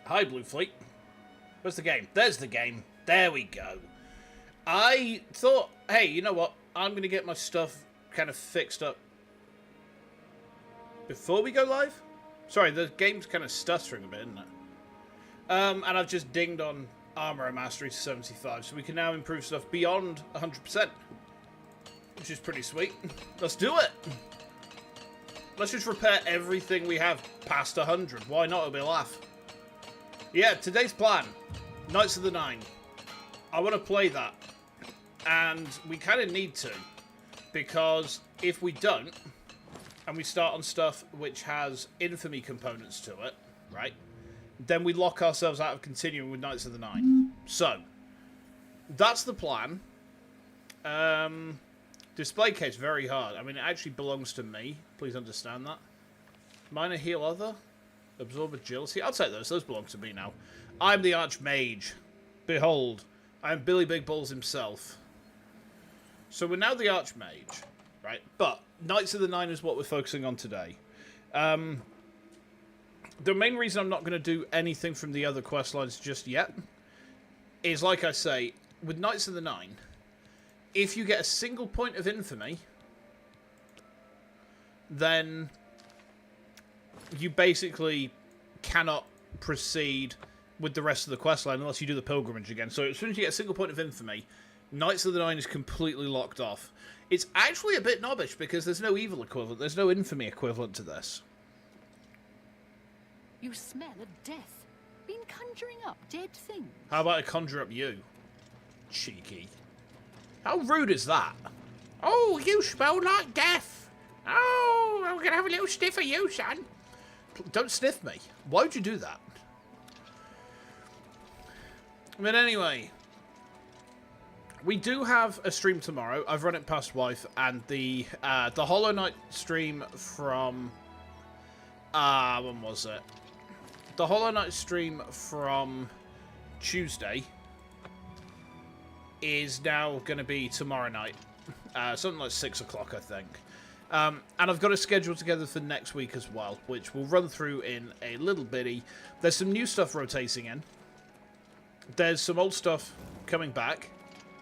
Hi, Blue Fleet. Where's the game? There's the game. There we go. I thought, hey, you know what? I'm going to get my stuff kind of fixed up before we go live. Sorry, the game's kind of stuttering a bit, isn't it? And I've just dinged on armor mastery to 75, so we can now improve stuff beyond 100%. Which is pretty sweet. Let's do it! Let's just repair everything we have past 100. Why not? It'll be a laugh. Yeah, today's plan. Knights of the Nine. I want to play that. And we kind of need to. Because if we don't, and we start on stuff which has infamy components to it, right? Then we lock ourselves out of continuing with Knights of the Nine. So, that's the plan. Display case, very hard. I mean, it actually belongs to me. Please understand that. Minor heal other. Absorb agility. I'll take those. Those belong to me now. I'm the Archmage. Behold, I am Billy Big Balls himself. So we're now the Archmage, right? But Knights of the Nine is what we're focusing on today. The main reason I'm not going to do anything from the other quest lines just yet is, like I say, with Knights of the Nine, if you get a single point of infamy, then you basically cannot proceed with the rest of the questline unless you do the pilgrimage again. So as soon as you get a single point of infamy, Knights of the Nine is completely locked off. It's actually a bit knobbish because there's no evil equivalent. There's no infamy equivalent to this. You smell of death. Been conjuring up dead things. How about I conjure up you? Cheeky. How rude is that? Oh, you smell like death. Oh, I'm going to have a little sniff of you, son. Don't sniff me. Why would you do that? But anyway, we do have a stream tomorrow. I've run it past wife, and the Hollow Knight stream from when was it? The Hollow Knight stream from Tuesday is now going to be tomorrow night, something like 6 o'clock, I think. And I've got a schedule together for next week as well, which we'll run through in a little bitty. There's some new stuff rotating in. There's some old stuff coming back.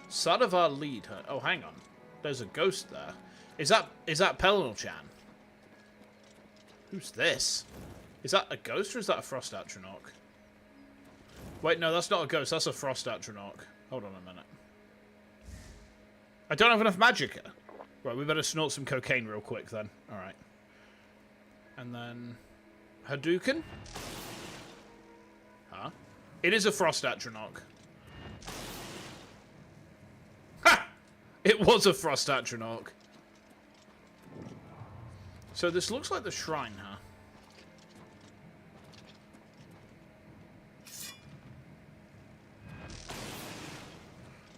Son of our lead. Oh, hang on. There's a ghost there. Is that Pelinal-chan? Who's this? Is that a ghost or is that a Frost Atronach? Wait, no, that's not a ghost. That's a Frost Atronach. Hold on a minute. I don't have enough magicka. Right, we better snort some cocaine real quick then. Alright. And then... Hadouken? Huh? It is a Frost Atronach. Ha! It was a Frost Atronach. So this looks like the shrine, huh?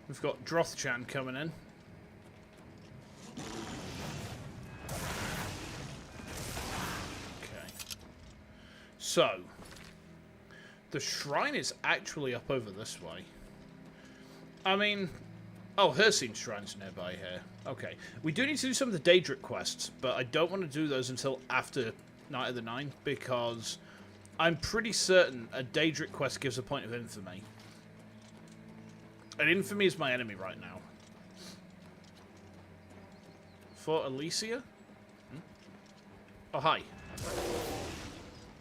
We've got Droth-chan coming in. Okay. So, the shrine is actually up over this way. I mean... Oh, Hircine's shrine's nearby here. Okay. We do need to do some of the Daedric quests, but I don't want to do those until after Night of the Nine, because I'm pretty certain a Daedric quest gives a point of infamy. And infamy is my enemy right now. For Elysia? Hmm? Oh, hi.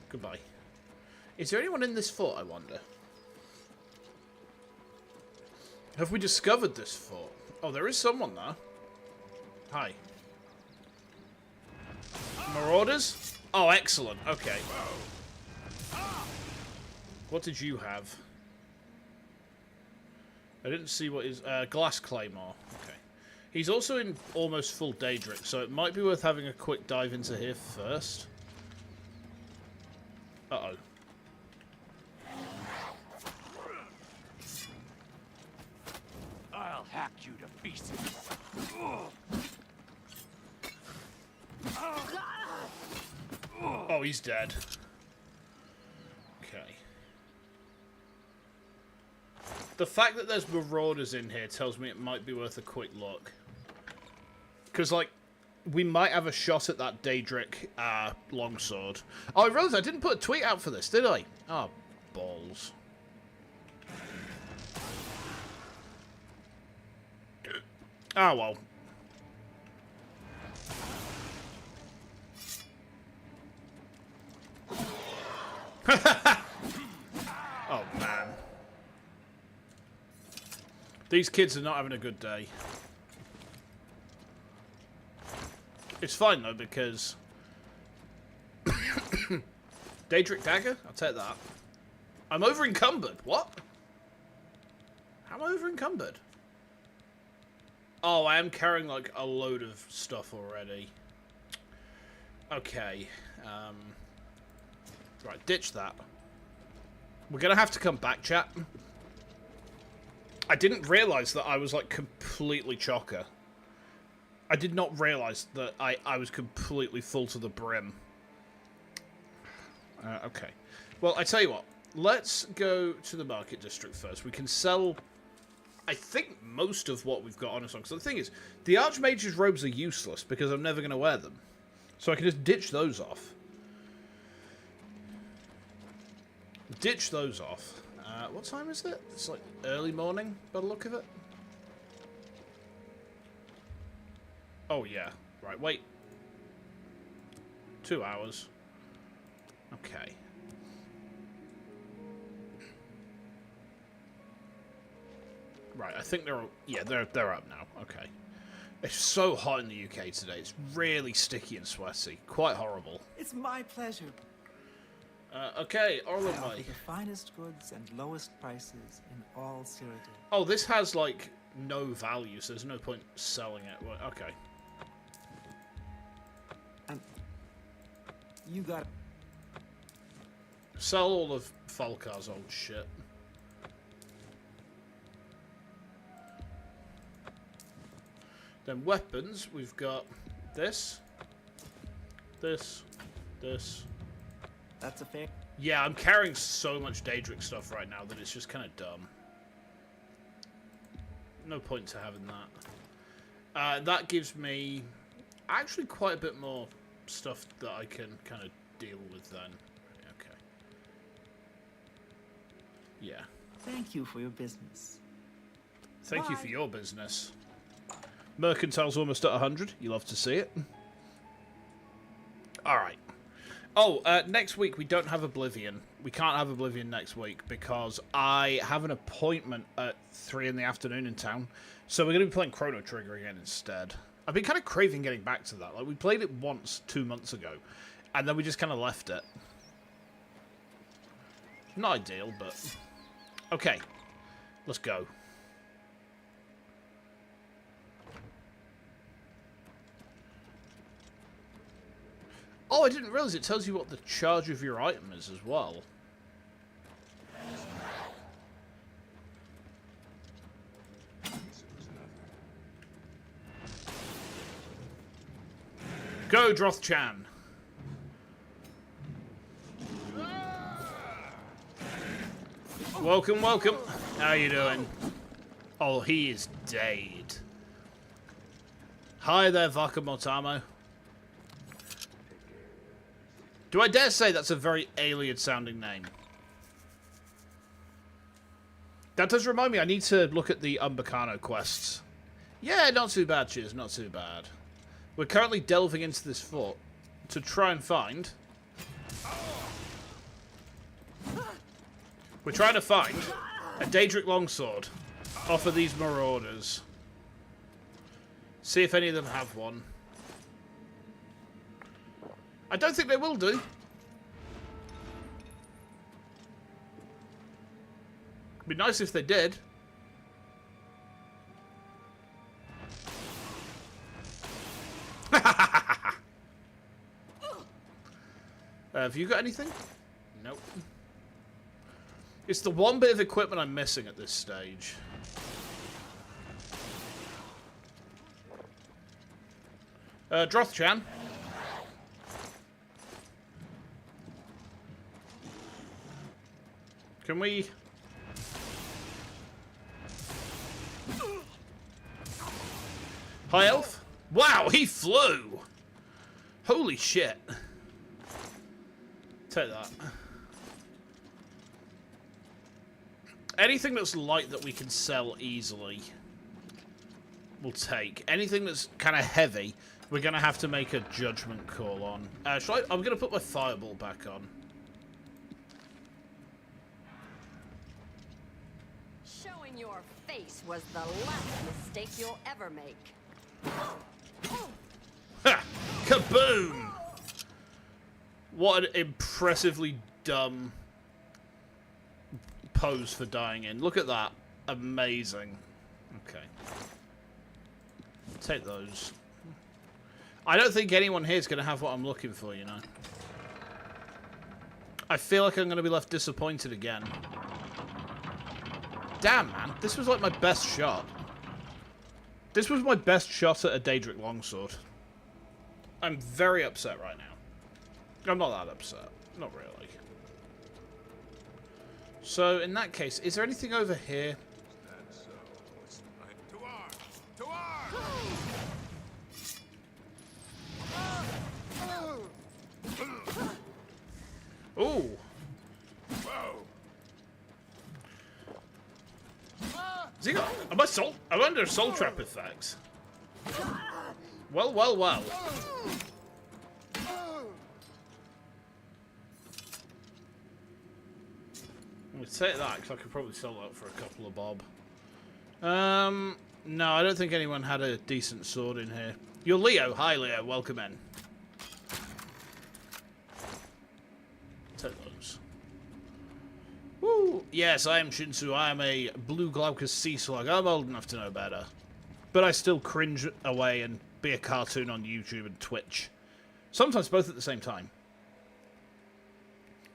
Goodbye. Is there anyone in this fort, I wonder? Have we discovered this fort? Oh, there is someone there. Hi. Marauders? Oh, excellent. Okay. What did you have? I didn't see what is... Glass Claymore. Okay. He's also in almost full Daedric, so it might be worth having a quick dive into here first. Uh-oh. I'll hack you to pieces. Oh, he's dead. Okay. The fact that there's Marauders in here tells me it might be worth a quick look. Because, like, we might have a shot at that Daedric longsword. Oh, I realised I didn't put a tweet out for this, did I? Oh, balls. Ah, well. Oh, man. These kids are not having a good day. It's fine, though, because... Daedric Dagger? I'll take that. I'm over-encumbered. What? How am I over-encumbered? Oh, I am carrying, like, a load of stuff already. Okay. Right, ditch that. We're gonna have to come back, chat. I didn't realise that I was, like, completely chocker. I did not realise that I was completely full to the brim. Okay. Well, I tell you what. Let's go to the market district first. We can sell, I think, most of what we've got on us. So the thing is, the Archmage's robes are useless because I'm never going to wear them. So I can just ditch those off. Ditch those off. What time is it? It's like early morning by the look of it. Oh, yeah. Right, wait. 2 hours. Okay. Right, I think they're... Yeah, they're up now. Okay. It's so hot in the UK today. It's really sticky and sweaty. Quite horrible. It's my pleasure. Okay, I offer Orlami. the finest goods and lowest prices in all Cerata. Oh, this has, like, no value, so there's no point selling it. Well, okay. And you got... Sell all of Falcar's old shit. Then weapons, we've got this. This. That's a fair... Yeah, I'm carrying so much Daedric stuff right now that it's just kind of dumb. No point to having that. That gives me actually quite a bit more stuff that I can kind of deal with then. Okay. Yeah. Thank you for your business. Thank you Bye. for your business. Mercantile's almost at 100. You love to see it. Alright. Oh, next week we don't have Oblivion. We can't have Oblivion next week because I have an appointment at 3 in the afternoon in town. So we're going to be playing Chrono Trigger again instead. I've been kind of craving getting back to that. Like, we played it once 2 months ago, and then we just kind of left it. Not ideal, but... Okay. Let's go. Oh, I didn't realise it tells you what the charge of your item is as well. Go, Droth-chan! Welcome, welcome. How you doing? Oh, he is dead. Hi there, Vakamotamo. Do I dare say that's a very alien-sounding name? That does remind me, I need to look at the Umbacano quests. Yeah, not too bad, cheers, not too bad. We're currently delving into this fort to try and find... We're trying to find a Daedric longsword off of these marauders. See if any of them have one. I don't think they will do. It'd be nice if they did. Have you got anything? Nope. It's the one bit of equipment I'm missing at this stage. Droth-chan. Can we... High elf? Wow, he flew! Holy shit. Take that. Anything that's light that we can sell easily, we'll take. Anything that's kind of heavy, we're going to have to make a judgment call on. I'm going to put my fireball back on. Showing your face was the last mistake you'll ever make. Ha! Kaboom! What an impressively dumb pose for dying in. Look at that. Amazing. Okay. Take those. I don't think anyone here is going to have what I'm looking for, you know. I feel like I'm going to be left disappointed again. Damn, man. This was like my best shot. This was my best shot at a Daedric longsword. I'm very upset right now. I'm not that upset. Not really. So, in that case, is there anything over here? That's so. It's right. To arms! To arms! Ooh. Whoa! Has he got... Am I under soul trap effects? Well, well, well. I'm going to take that, because I could probably sell that for a couple of bob. No, I don't think anyone had a decent sword in here. You're Leo. Hi, Leo. Welcome in. Take those. Woo! Yes, I am Shinsu. I am a blue glaucous sea slug. I'm old enough to know better. But I still cringe away and be a cartoon on YouTube and Twitch. Sometimes both at the same time.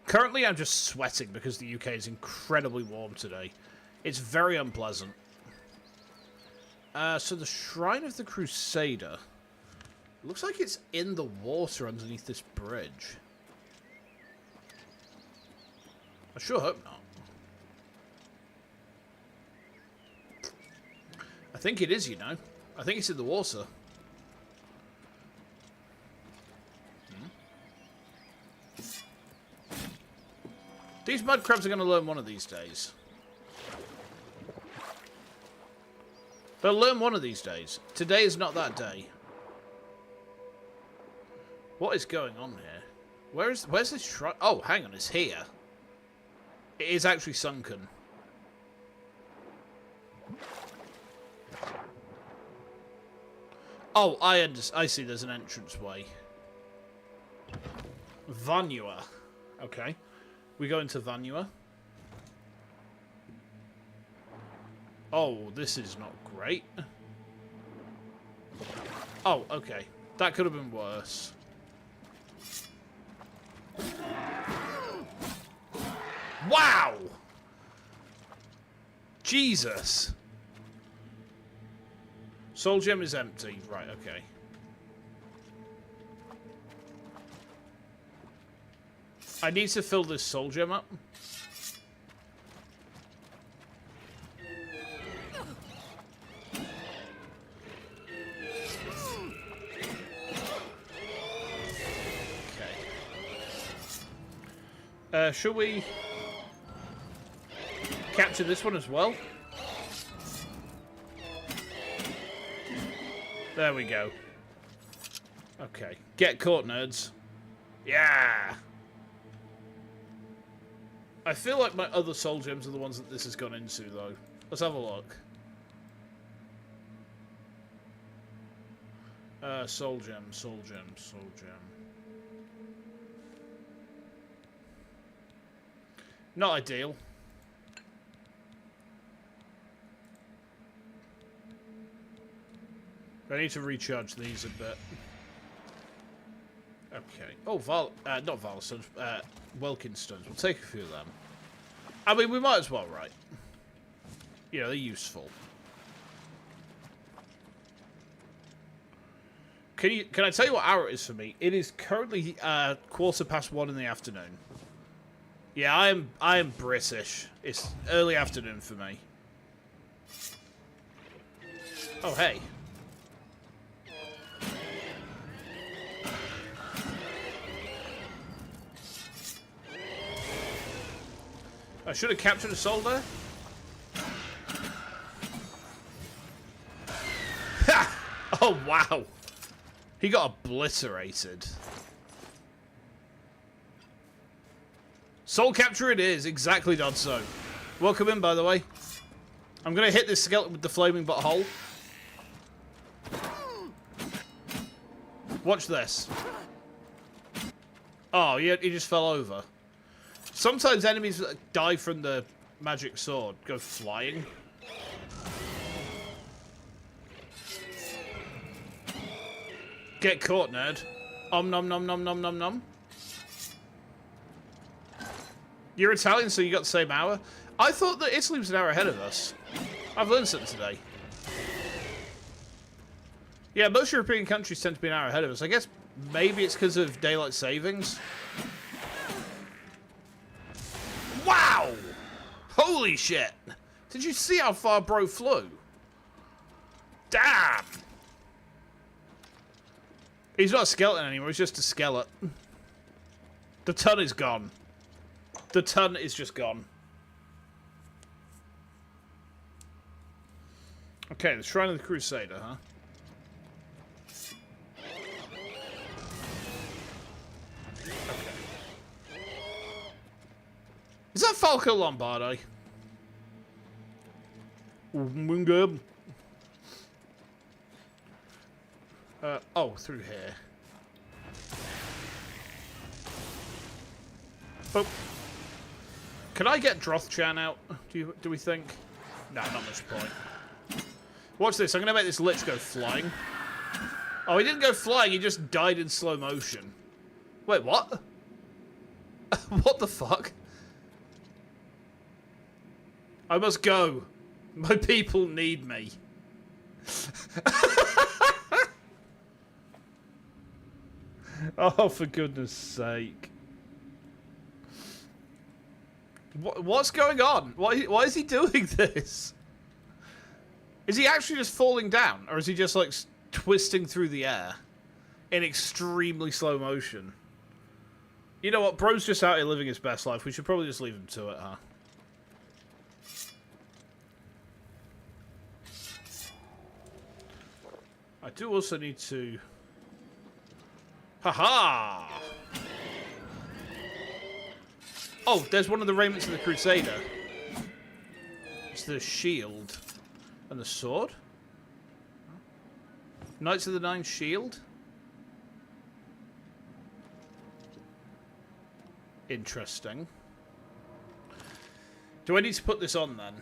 Currently, I'm just sweating because the UK is incredibly warm today. It's very unpleasant. So the Shrine of the Crusader. Looks like it's in the water underneath this bridge. I sure hope not. I think it is, you know. I think it's in the water. These mud crabs are going to learn one of these days. They'll learn one of these days. Today is not that day. What is going on here? Where's this shrine? Oh, hang on, it's here. It is actually sunken. Oh, I see there's an entranceway. Vanua. Okay. We go into Vanua. Oh, this is not great. Oh, okay. That could have been worse. Wow! Jesus! Soul gem is empty. Right, okay. I need to fill this soul gem up. Okay. Should we capture this one as well? There we go. Okay. Get caught, nerds. Yeah! I feel like my other soul gems are the ones that this has gone into, though. Let's have a look. Soul gem, soul gem, soul gem. Not ideal. I need to recharge these a bit. Okay. Oh, not Valstones, Welkin stones. We'll take a few of them. I mean, we might as well, right? You know, they're useful. Can I tell you what hour it is for me? It is currently 1:15 in the afternoon. Yeah, I am British. It's early afternoon for me. Oh, hey. I should have captured a soul there. Oh, wow. He got obliterated. Soul capture it is. Exactly done so. Welcome in, by the way. I'm going to hit this skeleton with the flaming butthole. Watch this. Oh, he just fell over. Sometimes enemies that die from the magic sword go flying. Get caught, nerd. Nom nom nom nom nom nom. You're Italian, so you got the same hour? I thought that Italy was an hour ahead of us. I've learned something today. Yeah, most European countries tend to be an hour ahead of us. I guess maybe it's because of daylight savings. Wow! Holy shit! Did you see how far bro flew? Damn! He's not a skeleton anymore, he's just a skeleton. The ton is gone. The ton is just gone. Okay, the Shrine of the Crusader, huh? Okay. Is that Falco Lombardi? Good. Oh, through here. Oh. Can I get Drothchan out? Do we think? No, not much point. Watch this. I'm going to make this Lich go flying. Oh, he didn't go flying. He just died in slow motion. Wait, what? What the fuck? I must go. My people need me. Oh, for goodness sake. What's going on? Why is he doing this? Is he actually just falling down? Or is he just, like, twisting through the air in extremely slow motion? You know what? Bro's just out here living his best life. We should probably just leave him to it, huh? I do also need to... Haha! Oh, there's one of the raiments of the Crusader. It's the shield. And the sword? Knights of the Nine shield? Interesting. Do I need to put this on then?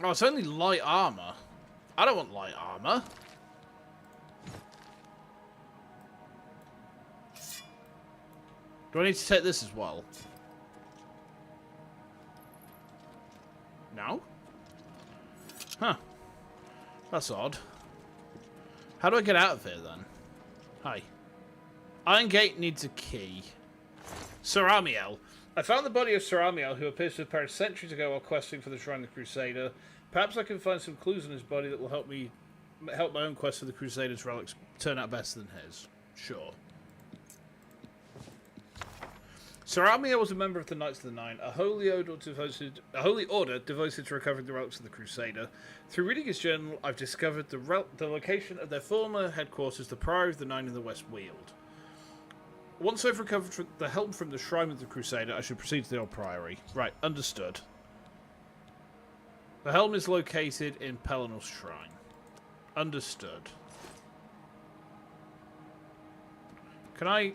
Oh, it's only light armor. I don't want light armor. Do I need to take this as well? No? Huh. That's odd. How do I get out of here then? Hi. Iron Gate needs a key. Ceramiel. I found the body of Ceramiel, who appears to have perished centuries ago while questing for the Shrine of the Crusader. Perhaps I can find some clues in his body that will help my own quest for the Crusader's relics turn out better than his. Sure. Ceramiel was a member of the Knights of the Nine, a holy order devoted to recovering the relics of the Crusader. Through reading his journal, I've discovered the location of their former headquarters, the Priory of the Nine in the West Weald. Once I've recovered the helm from the Shrine of the Crusader, I should proceed to the old Priory. Right, understood. The helm is located in Pelinal's Shrine. Understood. Can I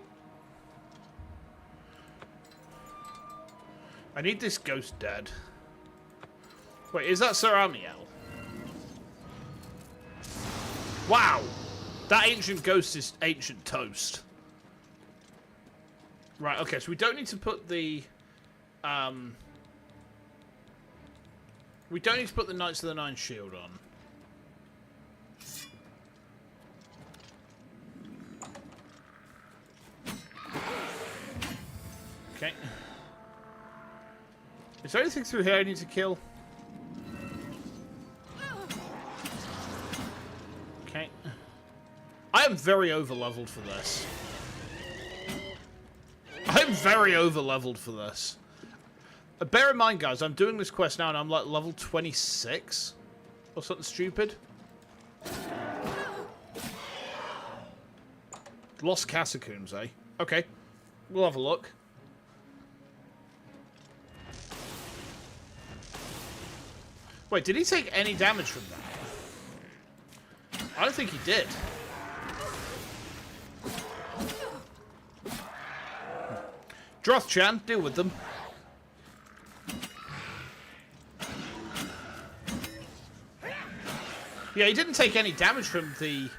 need this ghost dead. Wait, is that Ceramiel? Wow! That ancient ghost is ancient toast. Right, okay, so we don't need to put the... we don't need to put the Knights of the Nine shield on. Okay. Is there anything through here I need to kill? Okay. I am very over-leveled for this. I'm very over-leveled for this. Bear in mind, guys, I'm doing this quest now and I'm like level 26 or something stupid. Lost Catacombs, eh? Okay. We'll have a look. Wait, did he take any damage from that? I don't think he did. Droth-chan, deal with them. Yeah, he didn't take any damage from the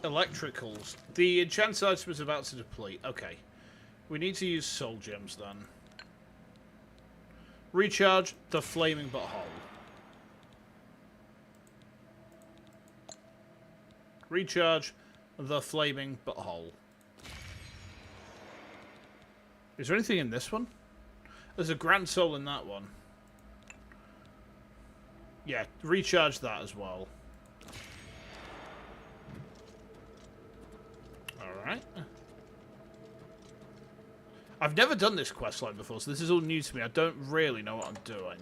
electricals. The enchanted item is about to deplete. Okay. We need to use soul gems then. Recharge the flaming butthole. Recharge the flaming butthole. Is there anything in this one? There's a grand soul in that one. Yeah, recharge that as well. Alright. I've never done this questline before, so this is all new to me. I don't really know what I'm doing.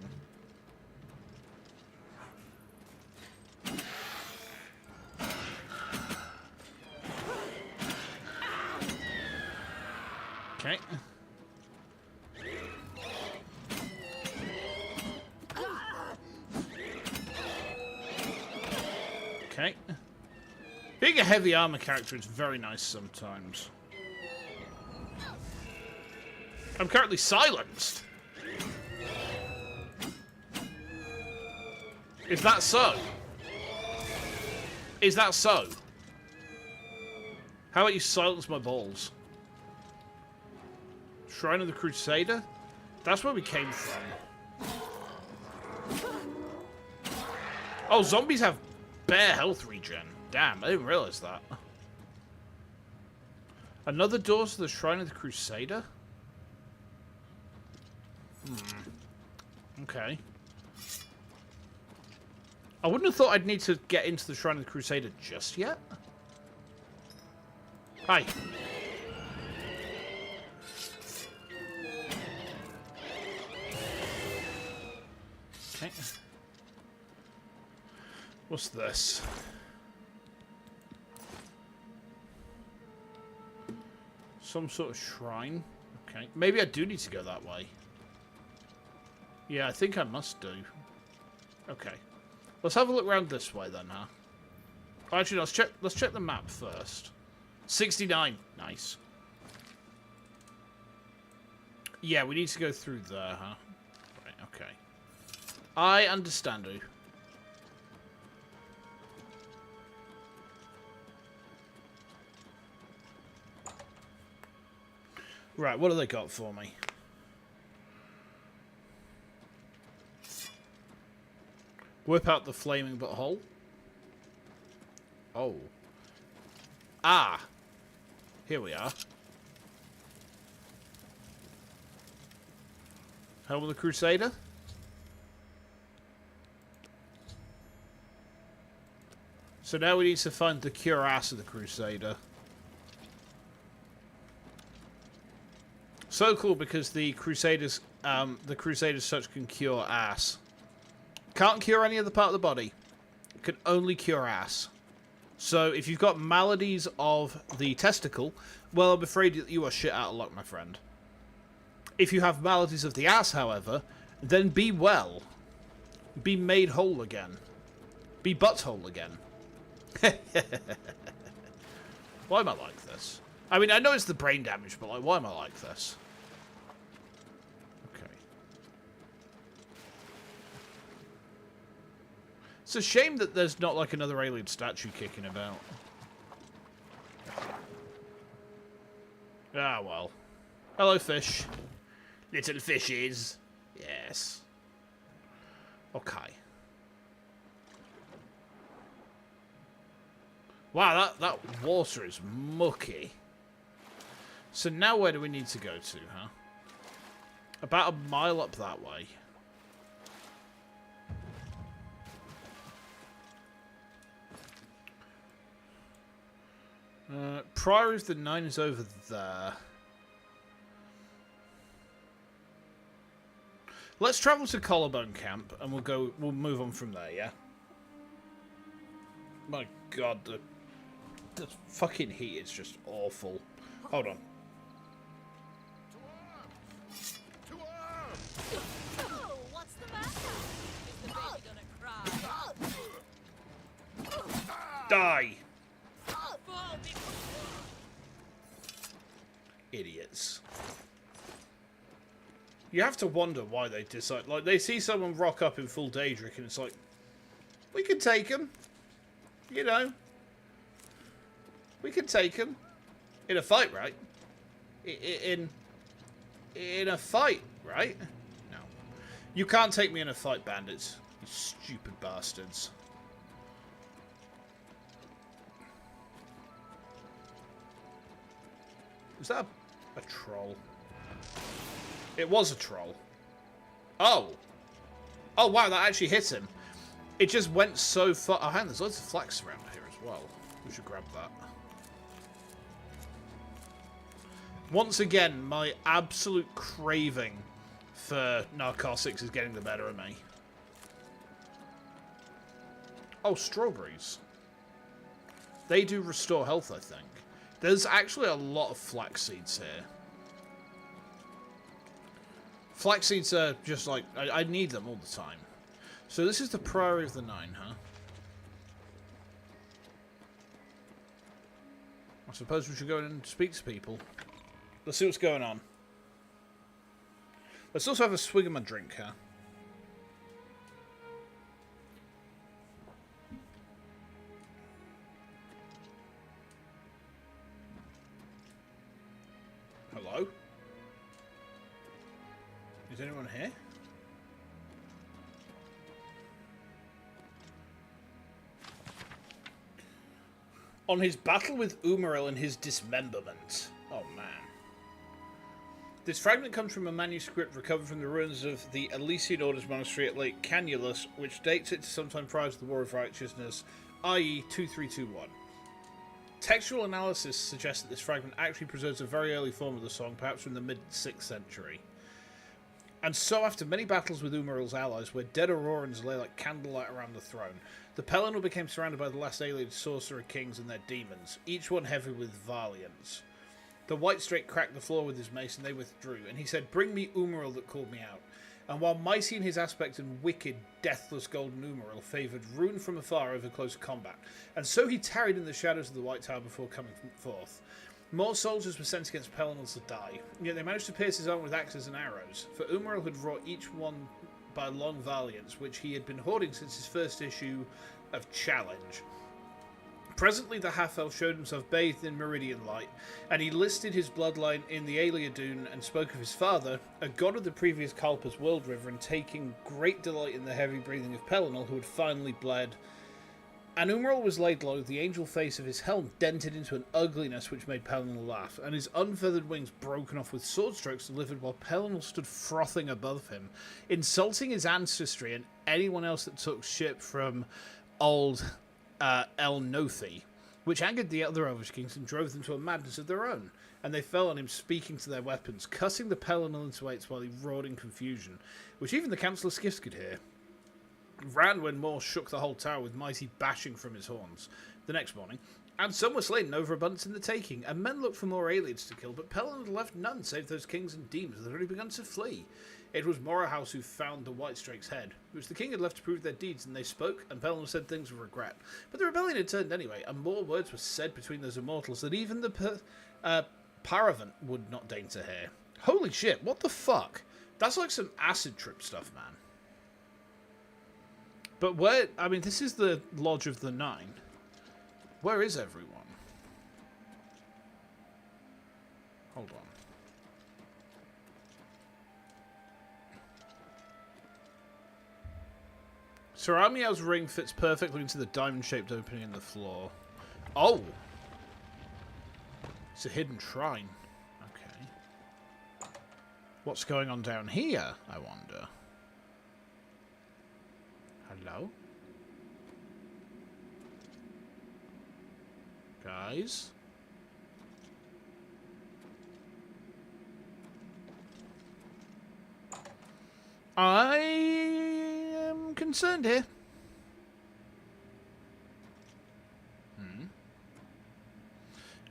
Okay. Okay. Being a heavy armor character is very nice sometimes. I'm currently silenced. Is that so? Is that so? How about you silence my balls? Shrine of the Crusader? That's where we came from. Oh, zombies have bare health regen. Damn, I didn't realize that. Another door to the Shrine of the Crusader? Okay. I wouldn't have thought I'd need to get into the Shrine of the Crusader just yet. Hi. Okay. What's this? Some sort of shrine. Okay. Maybe I do need to go that way. Yeah, I think I must do. Okay. Let's have a look around this way then, huh? Actually, let's check the map first. 69. Nice. Yeah, we need to go through there, huh? Right, okay. I understand you. Right, what have they got for me? Whip out the flaming butthole. Oh. Ah. Here we are. Helm of the Crusader. So now we need to find the cuirass of the Crusader. So cool because the Crusaders such can cure ass. Can't cure any other part of the body. It can only cure ass. So if you've got maladies of the testicle, well, I'm afraid that you are shit out of luck, my friend. If you have maladies of the ass, however, then be well. Be made whole again. Be butthole again. Why am I like this? I mean, I know it's the brain damage, but like, why am I like this? Okay. It's a shame that there's not like another alien statue kicking about. Ah, well. Hello, fish. Little fishes. Yes. Okay. Wow, that water is mucky. So now where do we need to go to, huh? About a mile up that way. Priory of the Nine is over there. Let's travel to Collarbone Camp, and we'll move on from there, yeah? My god, the fucking heat is just awful. Hold on. To arms! Oh, what's the matter? Is the baby gonna cry? Die! Idiots. You have to wonder why they decide. Like, they see someone rock up in full Daedric, and it's like, we could take him. You know. We could take him. In a fight, right? In a fight, right? No. You can't take me in a fight, bandits. You stupid bastards. Is that a troll? It was a troll. Oh. Oh, wow, that actually hit him. It just went so far. Oh, hang on, there's loads of flax around here as well. We should grab that. Once again, my absolute craving for narcotics is getting the better of me. Oh, strawberries. They do restore health, I think. There's actually a lot of flax seeds here. Flax seeds are just like... I need them all the time. So this is the Priory of the Nine, huh? I suppose we should go in and speak to people. Let's see what's going on. Let's also have a swig of my drink, huh? Hello? Is anyone here? On his battle with Umaril and his dismemberment. Oh man. This fragment comes from a manuscript recovered from the ruins of the Elysian Orders Monastery at Lake Canulus, which dates it to sometime prior to the War of Righteousness, i.e. 2321. Textual analysis suggests that this fragment actually preserves a very early form of the song, perhaps from the mid-6th century. And so, after many battles with Umaril's allies, where dead Aurorans lay like candlelight around the throne, the Pelennor became surrounded by the last alien sorcerer kings and their demons, each one heavy with valiance. The White Strake cracked the floor with his mace, and they withdrew, and he said, "Bring me Umaril that called me out." And while mighty in his aspect and wicked, deathless golden Umaril favoured ruin from afar over close combat, and so he tarried in the shadows of the White Tower before coming forth. More soldiers were sent against Pelennor to die, yet they managed to pierce his arm with axes and arrows, for Umaril had wrought each one by long valiance, which he had been hoarding since his first issue of Challenge. Presently the half-elf showed himself bathed in meridian light, and he listed his bloodline in the Aliadun and spoke of his father, a god of the previous Kalpa's world river, and taking great delight in the heavy breathing of Pelennor, who had finally bled. And Umaril was laid low, the angel face of his helm dented into an ugliness which made Pelennor laugh, and his unfeathered wings broken off with sword strokes delivered while Pelennor stood frothing above him, insulting his ancestry and anyone else that took ship from old El Nothi, which angered the other Elvish kings and drove them to a madness of their own, and they fell on him speaking to their weapons, cutting the Pelennor into eights while he roared in confusion, which even the Council of Skiffs could hear. Ran when Moore shook the whole tower with mighty bashing from his horns. The next morning, and some were slain in overabundance in the taking, and men looked for more aliens to kill, but Pelennor left none save those kings and demons that had already begun to flee. It was Morahouse who found the White Strake's head, which the king had left to prove their deeds, and they spoke, and Pelennor said things of regret. But the rebellion had turned anyway, and more words were said between those immortals that even the Paravant would not deign to hear. Holy shit, what the fuck? That's like some acid trip stuff, man. But where... I mean, this is the Lodge of the Nine. Where is everyone? Hold on. Saramiel's ring fits perfectly into the diamond-shaped opening in the floor. Oh! It's a hidden shrine. Okay. What's going on down here, I wonder? Hello? Guys? I am concerned here.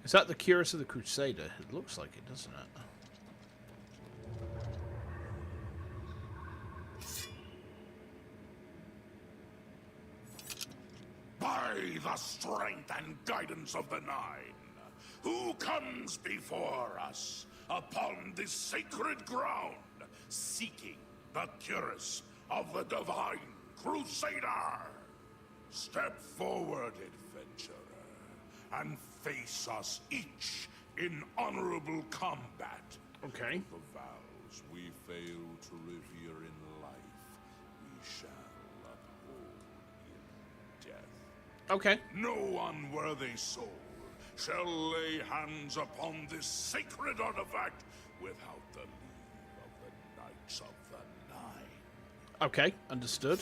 Is that the Cuirass of the Crusader? It looks like it, doesn't it? By the strength and guidance of the Nine, who comes before us upon this sacred ground, seeking the cuirass of the Divine Crusader? Step forward, adventurer, and face us each in honorable combat. Okay. The vows we fail to revere in life, we shall uphold in death. Okay. No unworthy soul shall lay hands upon this sacred artifact without the leave of the Knights of the Nine. Okay, understood.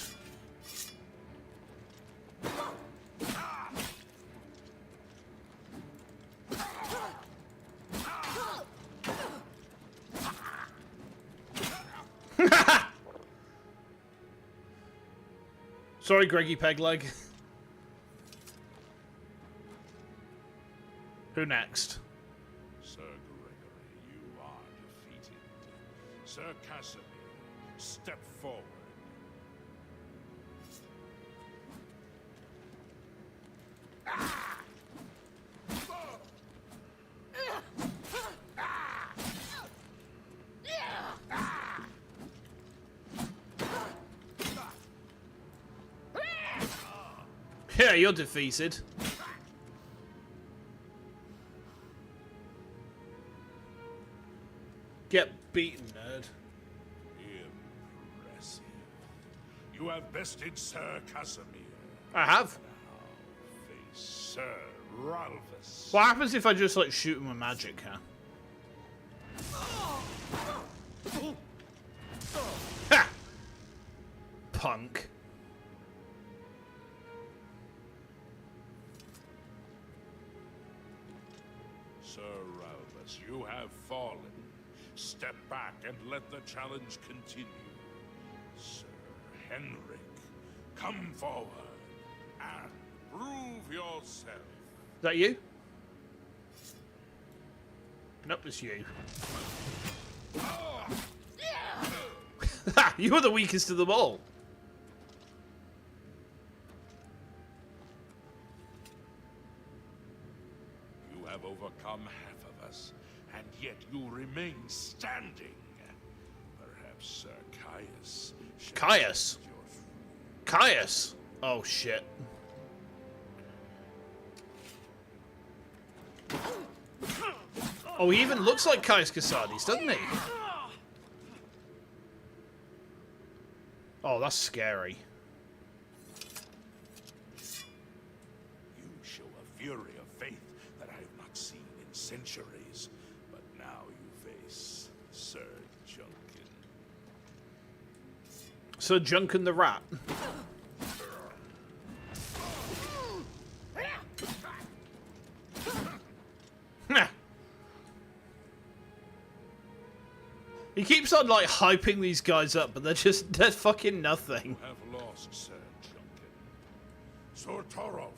Sorry, Greggy Pegleg. Who next? Sir Gregory, you are defeated. Sir Casimir, step forward. Yeah, you're defeated. Get beaten, nerd. Impressive. You have bested Sir Casimir. I have. Now face Sir Ralphus. What happens if I just, like, shoot him with magic, huh? Ha! Punk. Sir Ralphus, you have fallen. Step back and let the challenge continue. Sir Henrik, come forward and prove yourself. Is that you? Nope, it's you. Ha! You were the weakest of them all. You have overcome half of us, and yet you remain standing. Perhaps Sir Caius. Caius? Caius? Oh, shit. Oh, he even looks like Caius Casades, doesn't he? Oh, that's scary. You show a fury of faith that I have not seen in centuries. But now you face Sir Junkin. Sir Junkin the Rat. He keeps on, like, hyping these guys up, but they're fucking nothing. You have lost, Sir Junkin. Sir Torolf,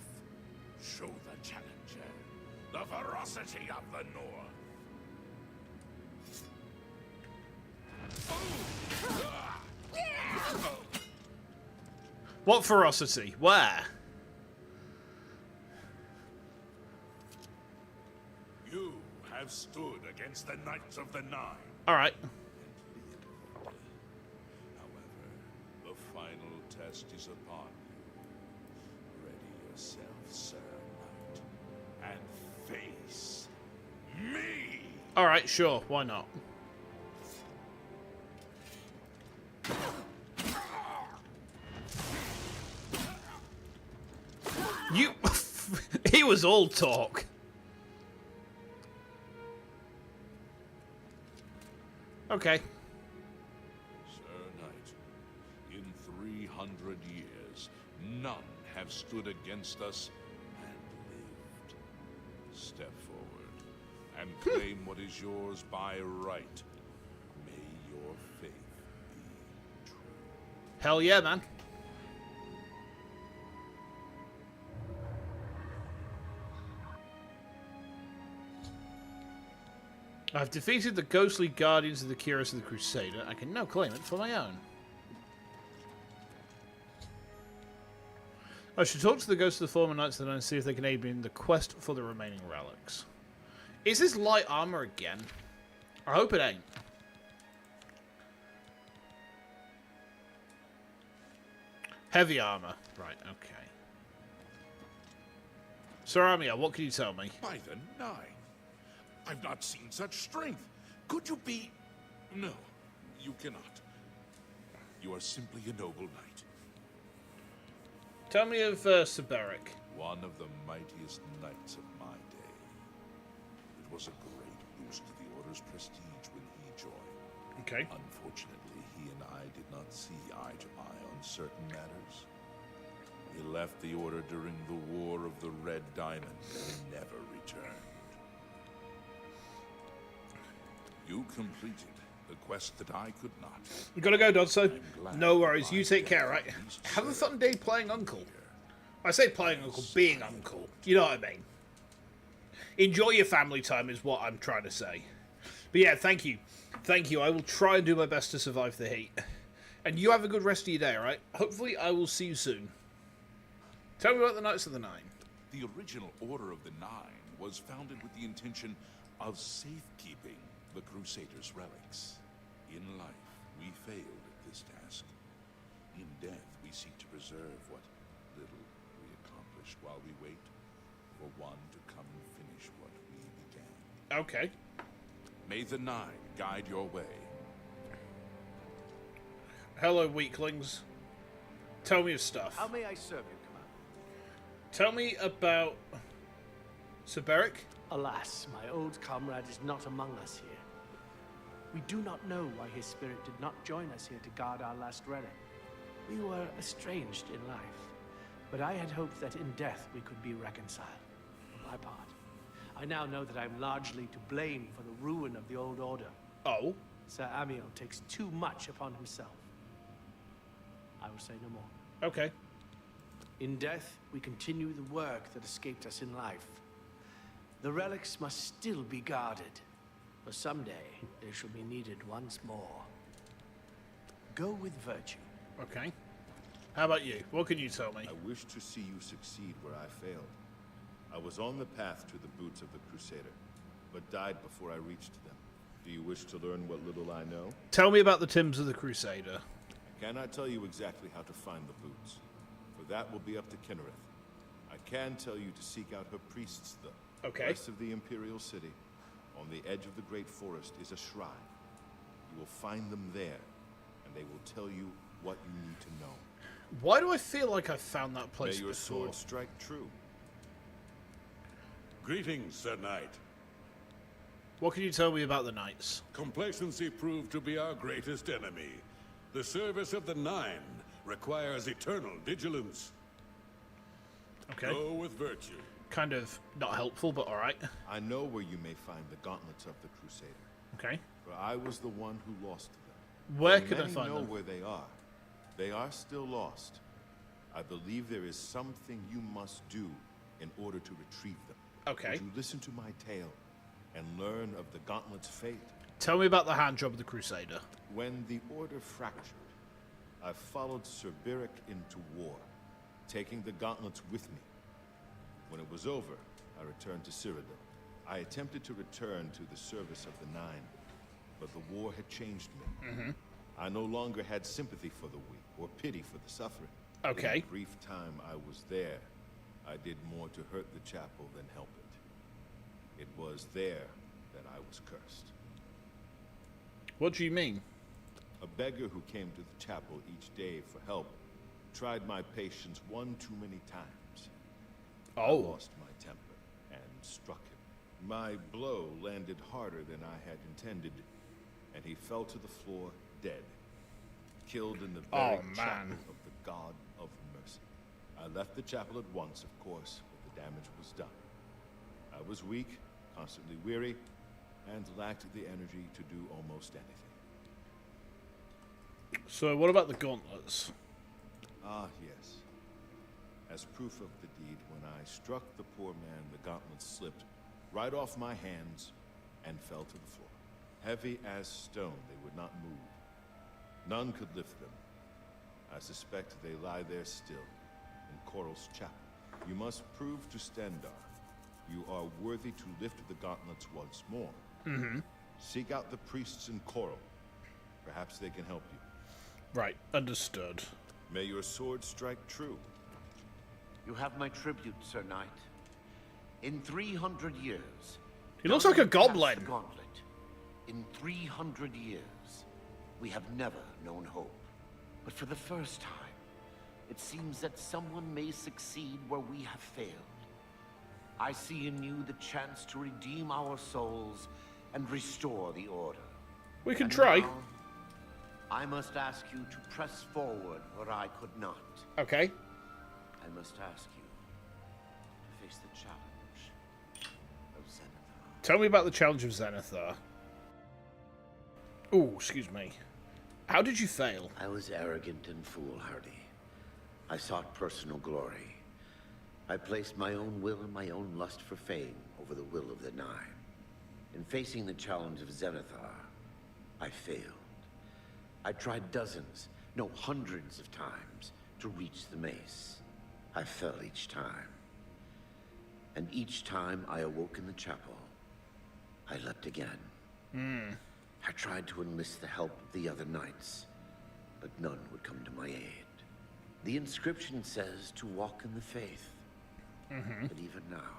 show the challenger the ferocity of the North. What ferocity? Where? You have stood against the Knights of the Nine. Alright. However, the final test is upon you. Ready yourself, Sir Knight, and face me! Alright, sure. Why not? You... He was all talk. Okay. Sir Knight, in 300 years, none have stood against us and lived. Step forward and claim what is yours by right. May your faith be Hell yeah, man. I've defeated the ghostly guardians of the Cuirass of the Crusader. I can now claim it for my own. I should talk to the ghosts of the former Knights of the Nine and see if they can aid me in the quest for the remaining relics. Is this light armor again? I hope it ain't. Heavy armor. Right, okay. Saramia, what can you tell me? By the Nine. I've not seen such strength. Could you be... No, you cannot. You are simply a noble knight. Tell me of Siberic. One of the mightiest knights of my day. It was a great boost to the Order's prestige when he joined. Okay. Unfortunately, he and I did not see eye to eye on certain matters. He left the Order during the War of the Red Diamond and never returned. You completed the quest that I could not. We gotta go, Dodso. I'm glad No worries, my you take death care, right? at least Have a served fun day playing Uncle. I say playing Uncle, being Uncle. You know what I mean? Enjoy your family time is what I'm trying to say. But yeah, thank you. Thank you. I will try and do my best to survive the heat. And you have a good rest of your day, alright? Hopefully I will see you soon. Tell me about the Knights of the Nine. The original Order of the Nine was founded with the intention of safekeeping the Crusaders' relics. In life, we failed at this task. In death, we seek to preserve what little we accomplished while we wait for one to come and finish what we began. Okay. May the Nine guide your way. Hello, weaklings. Tell me of stuff. How may I serve you, Commander? Tell me about... Siberic? Alas, my old comrade is not among us here. We do not know why his spirit did not join us here to guard our last relic. We were estranged in life, but I had hoped that in death we could be reconciled. For my part, I now know that I'm largely to blame for the ruin of the old order. Oh? Sir Amiel takes too much upon himself. I will say no more. Okay. In death, we continue the work that escaped us in life. The relics must still be guarded, for someday they shall be needed once more. Go with virtue. Okay. How about you? What can you tell me? I wish to see you succeed where I failed. I was on the path to the boots of the Crusader, but died before I reached them. Do you wish to learn what little I know? Tell me about the Timbs of the Crusader. I cannot tell you exactly how to find the boots, for that will be up to Kinnereth. I can tell you to seek out her priests, though. Okay. West of the Imperial City, on the edge of the Great Forest, is a shrine. You will find them there, and they will tell you what you need to know. Why do I feel like I've found that place May your before? sword strike true. Greetings, Sir Knight. What can you tell me about the Knights? Complacency proved to be our greatest enemy. The service of the Nine requires eternal vigilance. Okay. Go with virtue. Kind of not helpful, but alright. I know where you may find the gauntlets of the Crusader, Okay. for I was the one who lost them. Where Though can I many find know them? where they are. They are still lost. I believe there is something you must do in order to retrieve them. Okay. Would you listen to my tale and learn of the gauntlet's fate? Tell me about the hand job of the Crusader. When the Order fractured, I followed Siberic into war, taking the gauntlets with me. When it was over, I returned to Cyrodiil. I attempted to return to the service of the Nine, but the war had changed me. I no longer had sympathy for the weak or pity for the suffering. Okay. In the brief time I was there, I did more to hurt the chapel than help it. It was there that I was cursed. What do you mean? A beggar who came to the chapel each day for help tried my patience one too many times. I Oh. lost my temper and struck him. My blow landed harder than I had intended, and he fell to the floor dead, killed in the very chapel of the God of Mercy. I left the chapel at once, of course, but the damage was done. I was weak, constantly weary, and lacked the energy to do almost anything. So what about the gauntlets? Ah, yes. As proof of the deed, when I struck the poor man, the gauntlets slipped right off my hands and fell to the floor. Heavy as stone, they would not move. None could lift them. I suspect they lie there still, in Coral's chapel. You must prove to Stendarr you are worthy to lift the gauntlets once more. Seek out the priests in Coral. Perhaps they can help you. Right, understood. May your sword strike true. You have my tribute, Sir Knight. In 300 years... He looks like a goblin. The gauntlet. In 300 years, we have never known hope. But for the first time, it seems that someone may succeed where we have failed. I see in you the chance to redeem our souls and restore the Order. We can And try. now, I must ask you to press forward where I could not. Okay. I must ask you to face the challenge of Zenithar. Tell me about the challenge of Zenithar. Oh, excuse me. How did you fail? I was arrogant and foolhardy. I sought personal glory. I placed my own will and my own lust for fame over the will of the Nine. In facing the challenge of Zenithar, I failed. I tried dozens, no hundreds of times to reach the mace. I fell each time. And each time I awoke in the chapel, I leapt again. I tried to enlist the help of the other knights, but none would come to my aid. The inscription says to walk in the faith. But even now,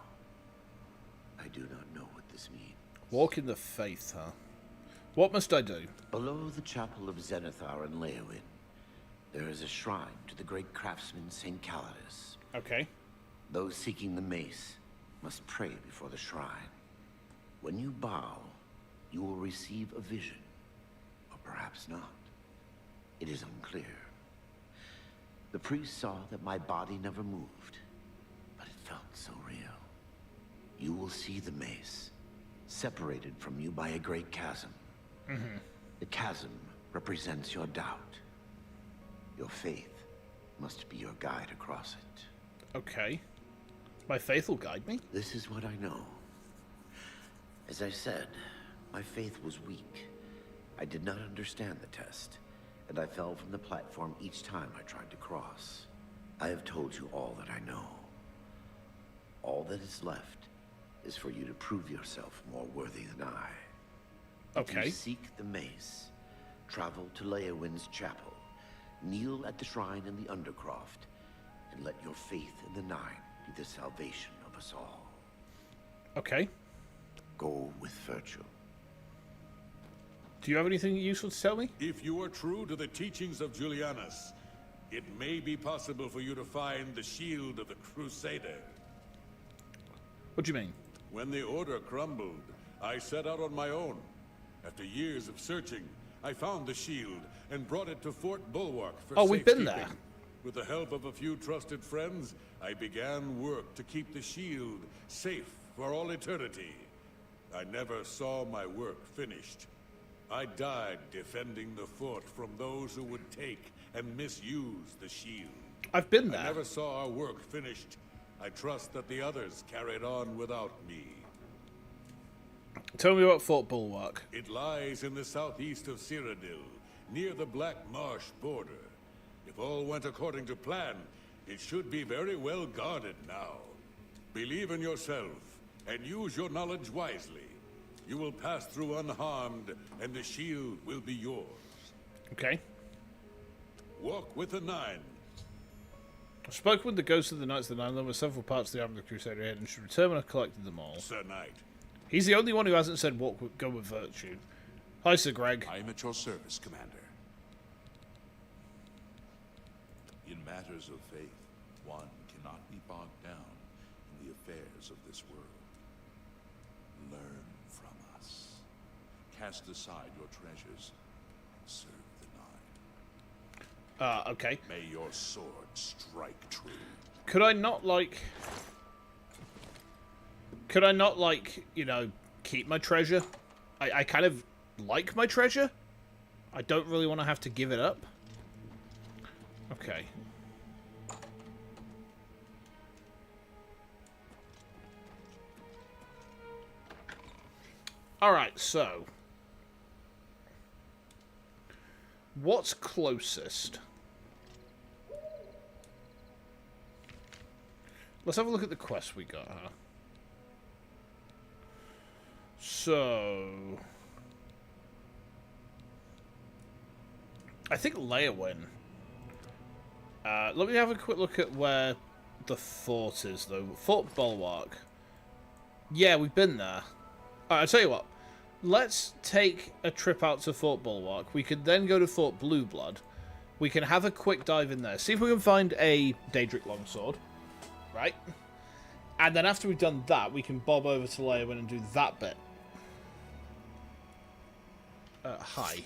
I do not know what this means. Walk in the faith, huh? What must I do? Below the chapel of Zenithar in Leowin, there is a shrine to the great craftsman St. Calidus. Okay. Those seeking the mace must pray before the shrine. When you bow, you will receive a vision, or perhaps not. It is unclear. The priest saw that my body never moved, but it felt so real. You will see the mace, separated from you by a great chasm. The chasm represents your doubt. Your faith must be your guide across it. Okay. My faith will guide me? This is what I know. As I said, my faith was weak. I did not understand the test, and I fell from the platform each time I tried to cross. I have told you all that I know. All that is left is for you to prove yourself more worthy than I. If Okay. you seek the mace, travel to Leowin's chapel, kneel at the shrine in the Undercroft, and let your faith in the Nine be the salvation of us all. Okay. Go with virtue. Do you have anything useful to tell me? If you are true to the teachings of Julianus, it may be possible for you to find the shield of the Crusader. What do you mean? When the Order crumbled, I set out on my own. After years of searching, I found the shield and brought it to Fort Bulwark for Oh, we've been safekeeping. there. With the help of a few trusted friends, I began work to keep the shield safe for all eternity. I never saw my work finished. I died defending the fort from those who would take and misuse the shield. I've been I there. never saw our work finished. I trust that the others carried on without me. Tell me about Fort Bulwark. It lies in the southeast of Cyrodiil, near the Black Marsh border. If all went according to plan, it should be very well guarded now. Believe in yourself, and use your knowledge wisely. You will pass through unharmed, and the shield will be yours. Okay. Walk with the Nine. I spoke with the ghosts of the Knights of the Nine. There were several parts of the armor of the Crusader head and should return when I've collected them all. Sir Knight, He's the only one who hasn't said go with virtue. Hi, Sir Greg. I am at your service, Commander. In matters of faith, one cannot be bogged down in the affairs of this world. Learn from us. Cast aside your treasures. Serve the Nine. Okay. May your sword strike true. Could I not, like, you know, keep my treasure? I kind of like my treasure. I don't really want to have to give it up. Okay. Alright, so. What's closest? Let's have a look at the quest we got, huh? So... I think Leowin. Let me have a quick look at where the fort is, though. Fort Bulwark. Yeah, we've been there. Alright, I'll tell you what. Let's take a trip out to Fort Bulwark. We could then go to Fort Blueblood. We can have a quick dive in there. See if we can find a Daedric Longsword. Right? And then after we've done that, we can bob over to Leowin and do that bit. Hi.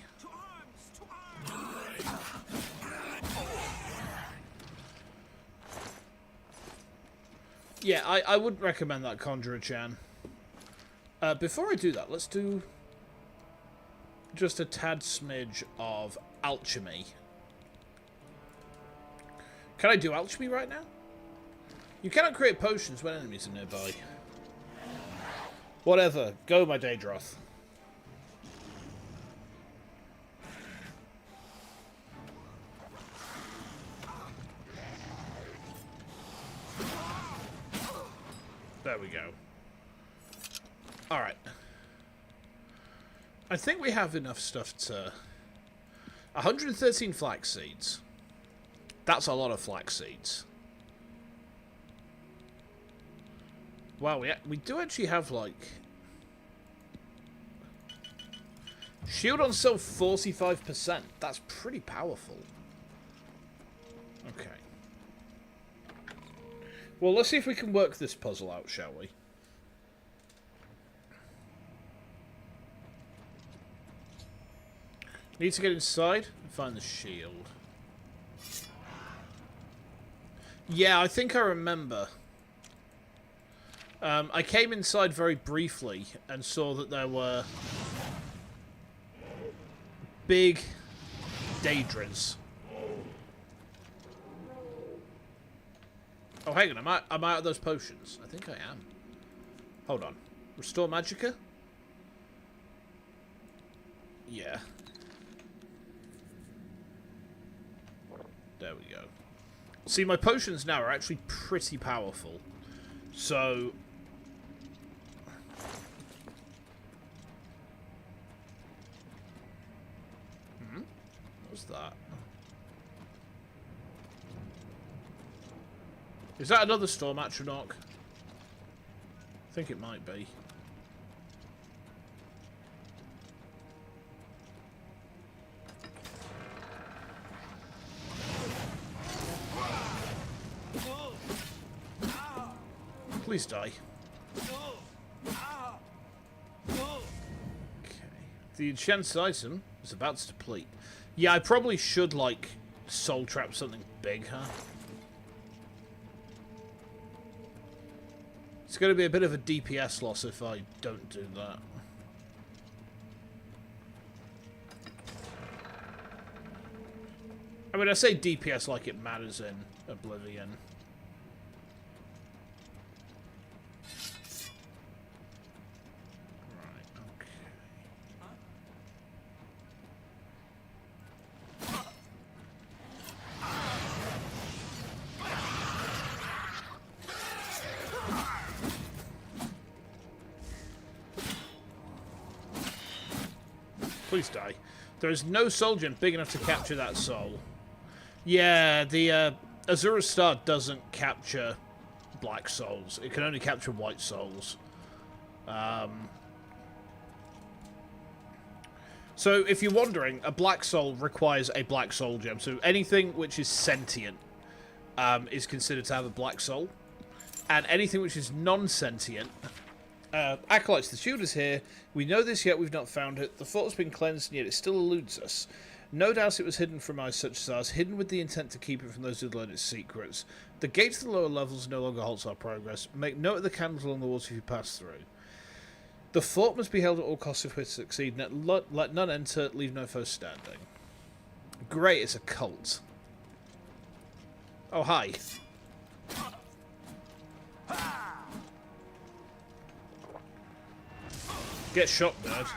Yeah, I wouldn't recommend that, Conjurer-chan. Before I do that, let's do just a tad smidge of alchemy. Can I do alchemy right now? You cannot create potions when enemies are nearby. Whatever. Go, my Daedroth. There we go. Alright. I think we have enough stuff to... 113 flax seeds. That's a lot of flax seeds. Wow, we do actually have, like... Shield on self 45%. That's pretty powerful. Okay. Well, let's see if we can work this puzzle out, shall we? Need to get inside and find the shield. Yeah, I think I remember. I came inside very briefly and saw that there were big Daedras. Oh, hang on, am I out of those potions? I think I am. Hold on. Restore Magicka? Yeah. There we go. See, my potions now are actually pretty powerful. So... What was that? Is that another Storm Atronach? I think it might be. Please die. Okay. The enchanted item is about to deplete. Yeah, I probably should, like, soul trap something big, huh? It's going to be a bit of a DPS loss if I don't do that. I mean, I say DPS like it matters in Oblivion. Please die. There is no soul gem big enough to capture that soul. Yeah, the Azura Star doesn't capture black souls. It can only capture white souls. So, if you're wondering, a black soul requires a black soul gem. So, anything which is sentient is considered to have a black soul. And anything which is non-sentient... Acolytes, the shield is here. We know this, yet we've not found it. The fort has been cleansed, and yet it still eludes us. No doubt it was hidden from eyes such as ours, hidden with the intent to keep it from those who learn its secrets. The gates to the lower levels no longer halts our progress. Make note of the candles along the walls if you pass through. The fort must be held at all costs if we succeed. Let none enter, leave no foe standing. Great, it's a cult. Oh, hi. Get shot, nerd.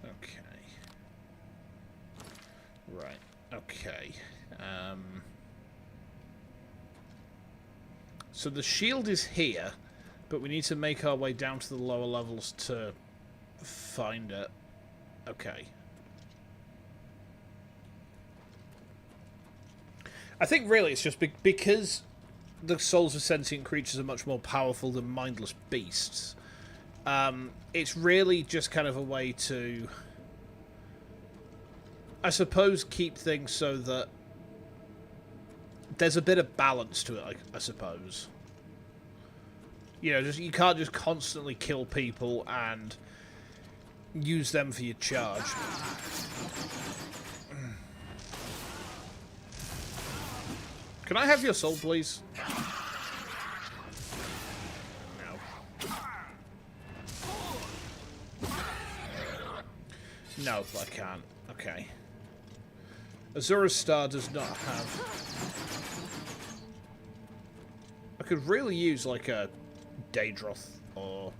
Okay. Right. Okay. So the shield is here, but we need to make our way down to the lower levels to find it. Okay. I think really it's just because the souls of sentient creatures are much more powerful than mindless beasts. It's really just kind of a way to, I suppose, keep things so that there's a bit of balance to it, I suppose. You know, you can't just constantly kill people and use them for your charge. Can I have your soul, please? No, I can't. Okay. Azura's Star does not have... I could really use, like, a Daedroth or,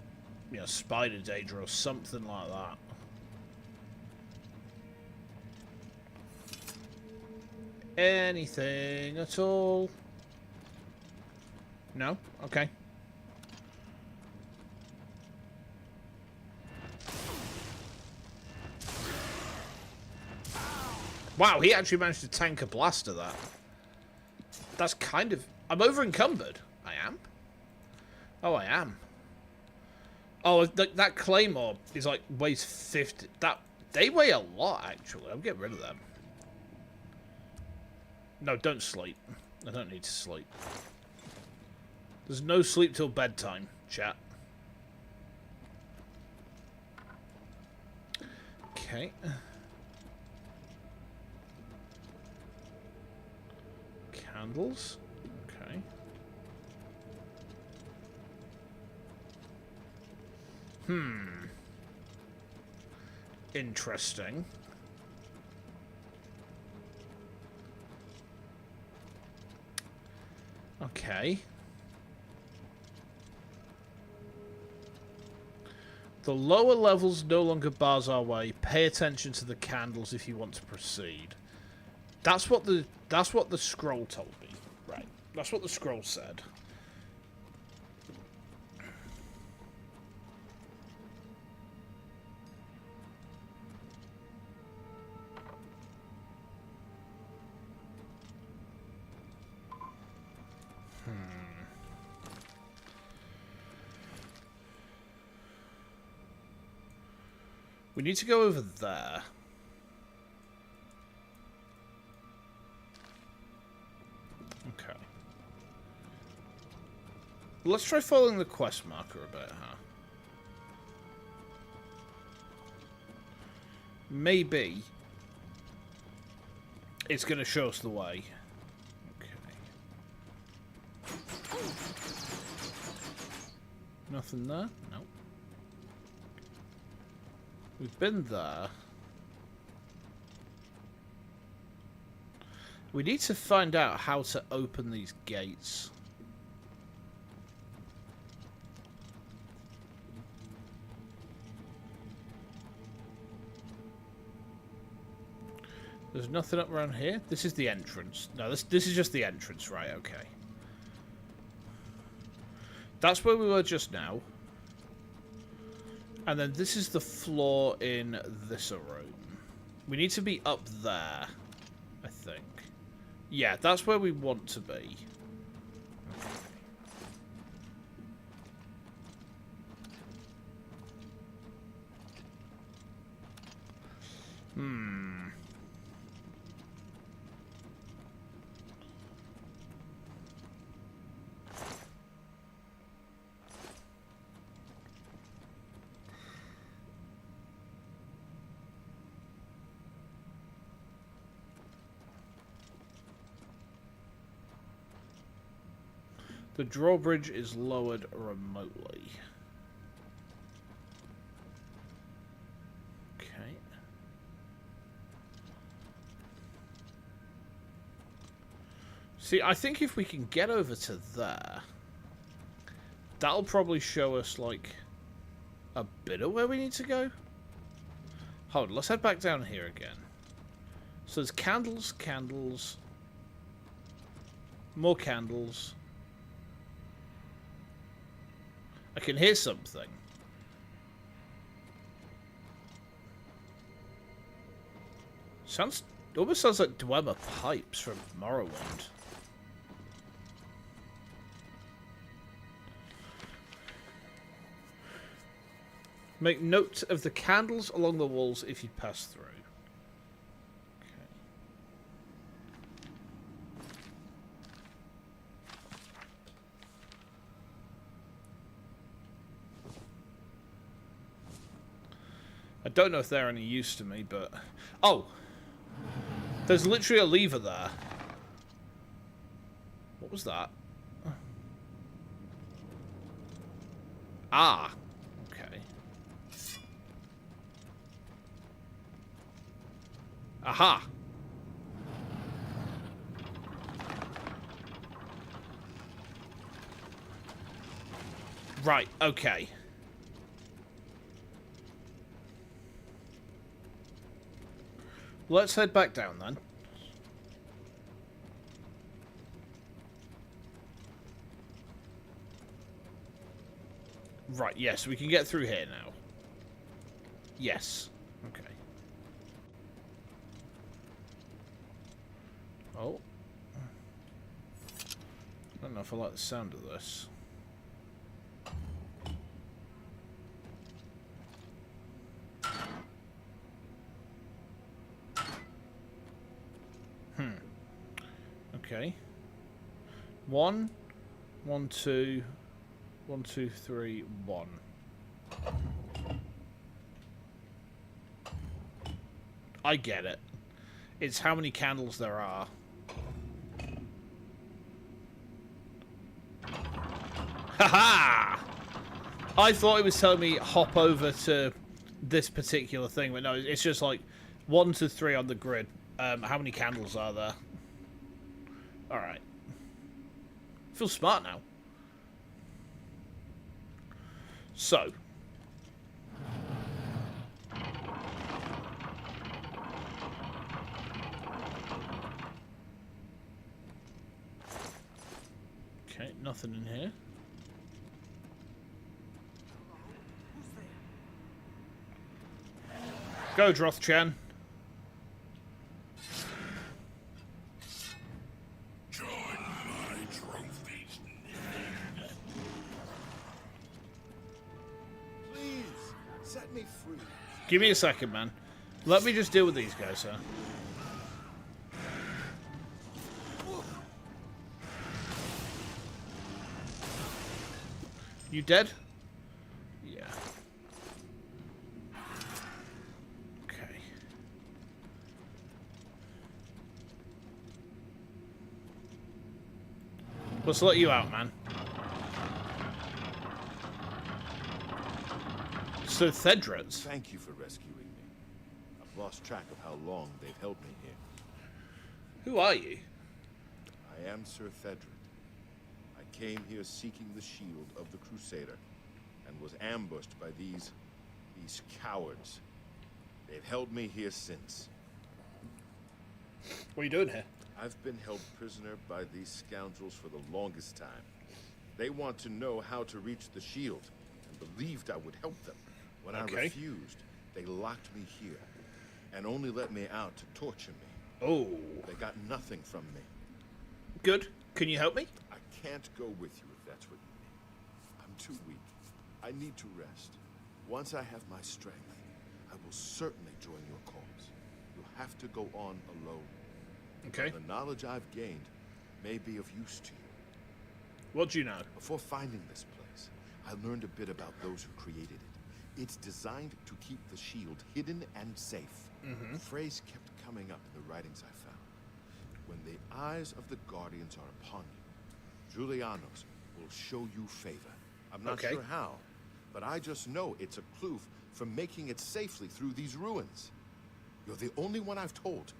you know, Spider Daedra or something like that. Anything at all? No? Okay. Wow, he actually managed to tank a blast of that. That's kind of... I'm over encumbered. I am? Oh, I am. Oh, that Claymore is like, weighs 50... They weigh a lot, actually. I'll get rid of them. No, don't sleep. I don't need to sleep. There's no sleep till bedtime, chat. Okay. Candles. Okay. Interesting. Okay. The lower levels no longer bars our way. Pay attention to the candles if you want to proceed. That's what the scroll told me. Right. That's what the scroll said. We need to go over there. Okay. Let's try following the quest marker a bit, huh? Maybe it's going to show us the way. Okay. Nothing there? No. We've been there. We need to find out how to open these gates. There's nothing up around here. This is the entrance. No, this is just the entrance, right? Okay. That's where we were just now. And then this is the floor in this room. We need to be up there, I think. Yeah, that's where we want to be. The drawbridge is lowered remotely. Okay. See, I think if we can get over to there, that'll probably show us, like, a bit of where we need to go. Hold on, let's head back down here again. So there's candles, candles, more candles. I can hear something. Almost sounds like Dwemer pipes from Morrowind. Make note of the candles along the walls if you pass through. Okay. I don't know if they're any use to me, but... Oh! There's literally a lever there. What was that? Ah! Okay. Aha! Right, okay. Let's head back down then. Right, yes, we can get through here now. Yes. Okay. Oh. I don't know if I like the sound of this. Okay. 1, 1, 2, 1, 2, 3, 1. I get it. It's how many candles there are. Haha! I thought it was telling me hop over to this particular thing, but no, it's just like 1 to 3 on the grid. How many candles are there? Alright. Feel smart now. So. Okay, nothing in here. Go, Droth-chan. Give me a second, man. Let me just deal with these guys, sir. You dead? Yeah. Okay. Let's let you out, man. So Thedrets. Thank you for rescuing me. I've lost track of how long they've held me here. Who are you? I am Sir Thedret. I came here seeking the shield of the Crusader, and was ambushed by these cowards. They've held me here since. What are you doing here? I've been held prisoner by these scoundrels for the longest time. They want to know how to reach the shield, and believed I would help them. When I refused, they locked me here, and only let me out to torture me. Oh. They got nothing from me. Good. Can you help me? I can't go with you if that's what you need. I'm too weak. I need to rest. Once I have my strength, I will certainly join your cause. You'll have to go on alone. Okay. The knowledge I've gained may be of use to you. What do you know? Before finding this place, I learned a bit about those who created it. It's designed to keep the shield hidden and safe. The phrase kept coming up in the writings I found. When the eyes of the Guardians are upon you, Julianos will show you favor. I'm not Okay. sure how, but I just know it's a clue for making it safely through these ruins. You're the only one I've told.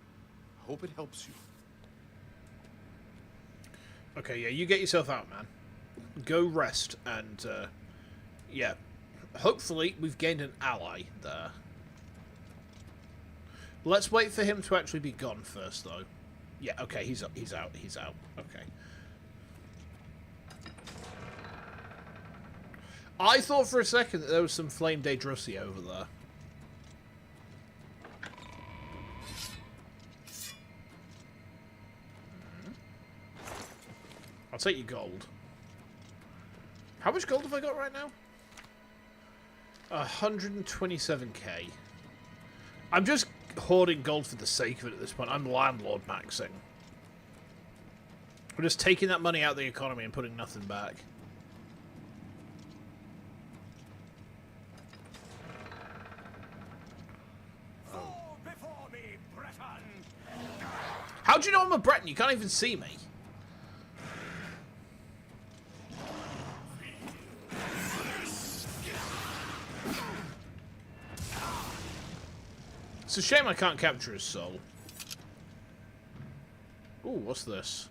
I hope it helps you. Okay, yeah, you get yourself out, man. Go rest, and, yeah. Hopefully, we've gained an ally there. Let's wait for him to actually be gone first, though. Yeah, okay, he's out. He's out. Okay. I thought for a second that there was some Flame Daedrussi over there. I'll take your gold. How much gold have I got right now? 127k. I'm just hoarding gold for the sake of it at this point. I'm landlord maxing. We're just taking that money out of the economy and putting nothing back. Before me, Breton. How do you know I'm a Breton? You can't even see me. It's a shame I can't capture his soul. Ooh, what's this?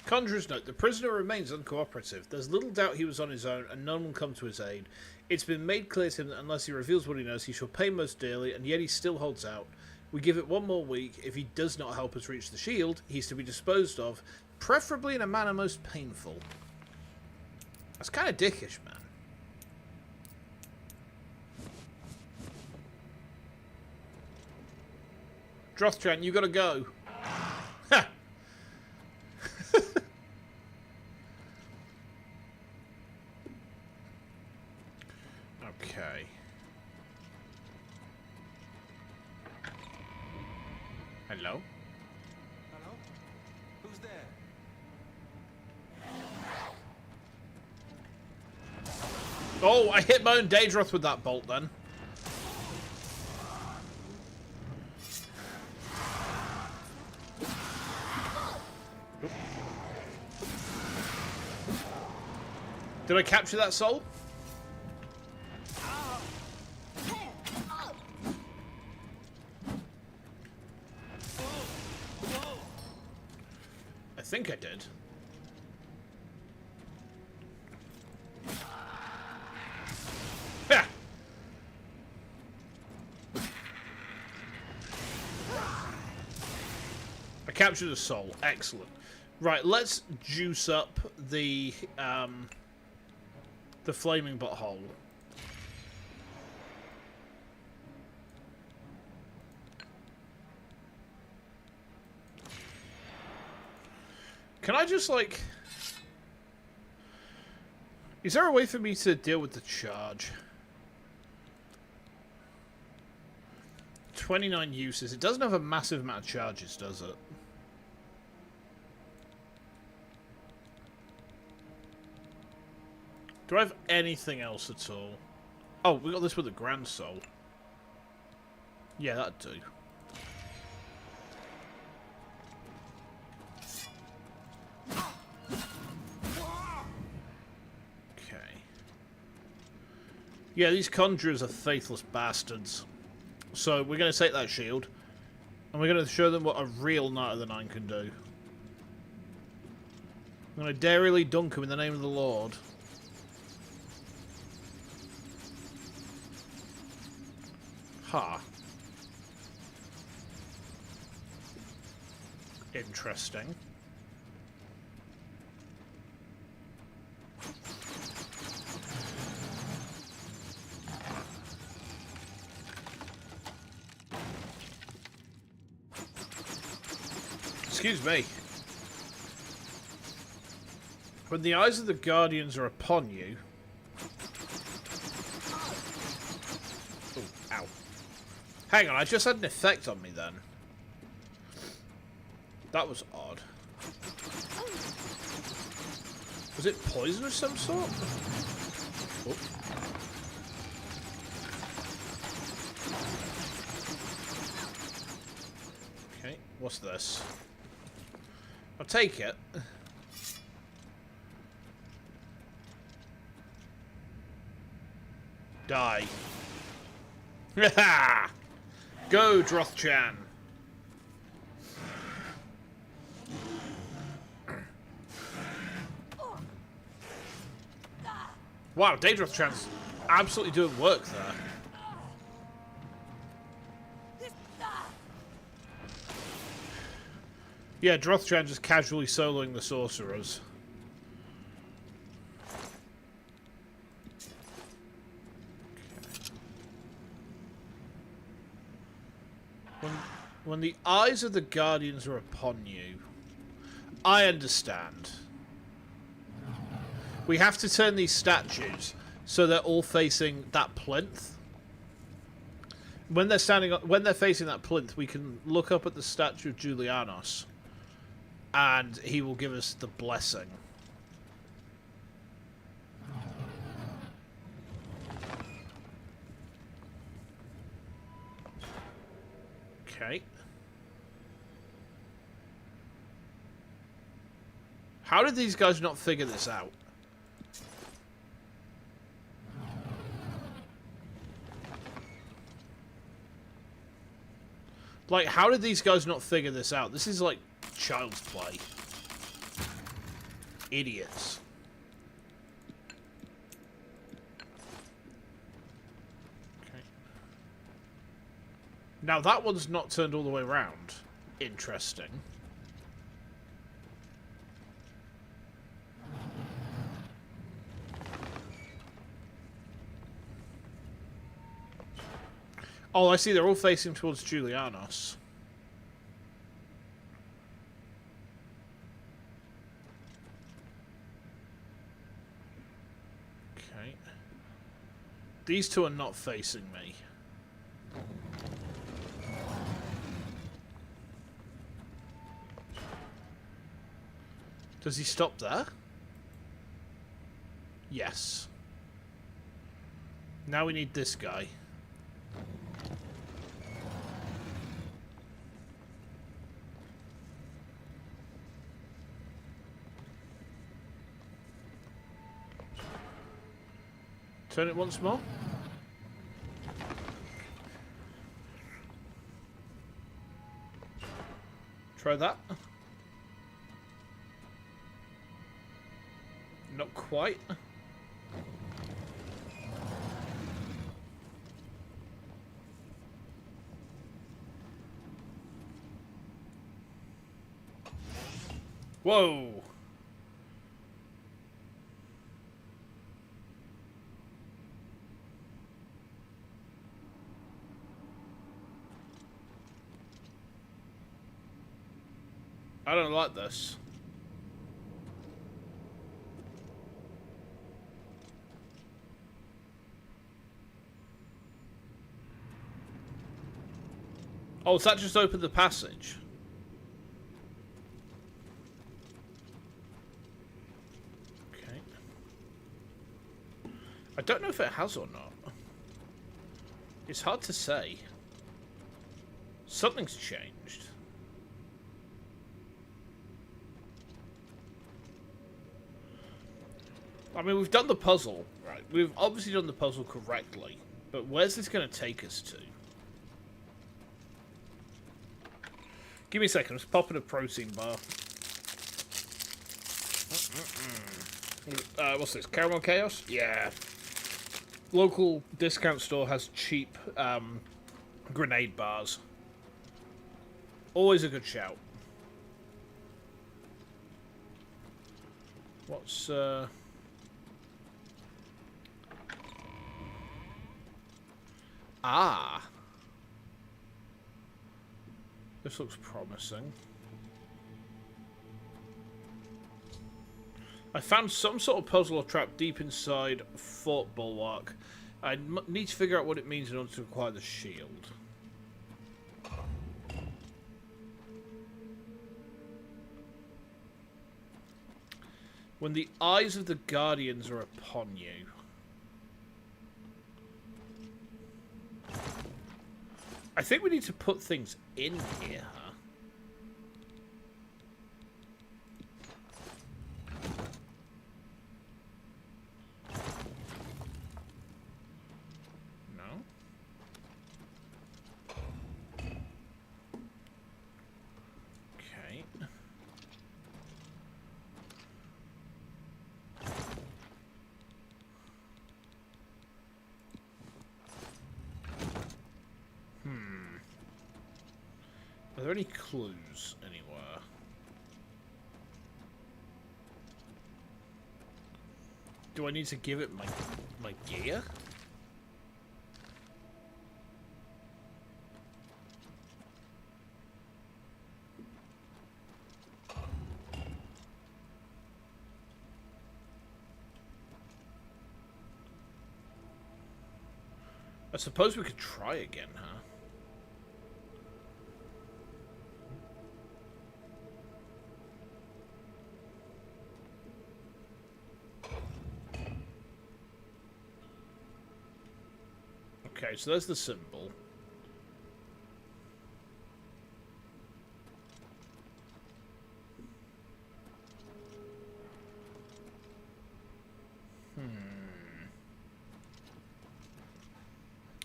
Conjurer's note. The prisoner remains uncooperative. There's little doubt he was on his own, and none will come to his aid. It's been made clear to him that unless he reveals what he knows, he shall pay most dearly, and yet he still holds out. We give it one more week. If he does not help us reach the shield, he's to be disposed of, preferably in a manner most painful. That's kind of dickish, man. Drothchan, you gotta go. Ha! Okay. Hello? Hello? Who's there? Oh, I hit my own Daedroth with that bolt then. Did I capture that soul? I think I did. Ha! I captured a soul. Excellent. Right, let's juice up the flaming butthole. Can I just, like... Is there a way for me to deal with the charge? 29 uses. It doesn't have a massive amount of charges, does it? Do I have anything else at all? Oh, we got this with the Grand Soul. Yeah, that'd do. Okay. Yeah, these conjurers are faithless bastards. So we're going to take that shield, and we're going to show them what a real Knight of the Nine can do. I'm going to darily dunk him in the name of the Lord. Ha. Interesting. Excuse me. When the eyes of the Guardians are upon you... Oh, ow. Hang on, I just had an effect on me then. That was odd. Was it poison of some sort? Oh. Okay, what's this? I'll take it. Die. Go, Droth-chan. Wow, Daedroth-chan's absolutely doing work there. Yeah, Droth-chan just casually soloing the sorcerers. When the eyes of the Guardians are upon you, I understand. We have to turn these statues so they're all facing that plinth. When they're facing that plinth, we can look up at the statue of Julianos, and he will give us the blessing. Okay. How did these guys not figure this out? Like, how did these guys not figure this out? This is like child's play. Idiots. Okay. Now that one's not turned all the way around. Interesting. Oh, I see. They're all facing towards Julianos. Okay. These two are not facing me. Does he stop there? Yes. Now we need this guy. Turn it once more. Try that. Not quite. Whoa. I don't like this. Oh, does that just open the passage? Okay. I don't know if it has or not. It's hard to say. Something's changed. I mean, we've done the puzzle, right? We've obviously done the puzzle correctly, but where's this going to take us to? Give me a second, let's pop in a protein bar. What's this, Caramel Chaos? Yeah. Local discount store has cheap grenade bars. Always a good shout. What's, Ah! This looks promising. I found some sort of puzzle or trap deep inside Fort Bulwark. I need to figure out what it means in order to acquire the shield. When the eyes of the Guardians are upon you. I think we need to put things in here, huh? Are there any clues anywhere? Do I need to give it my gear? I suppose we could try again, huh? Okay, so there's the symbol.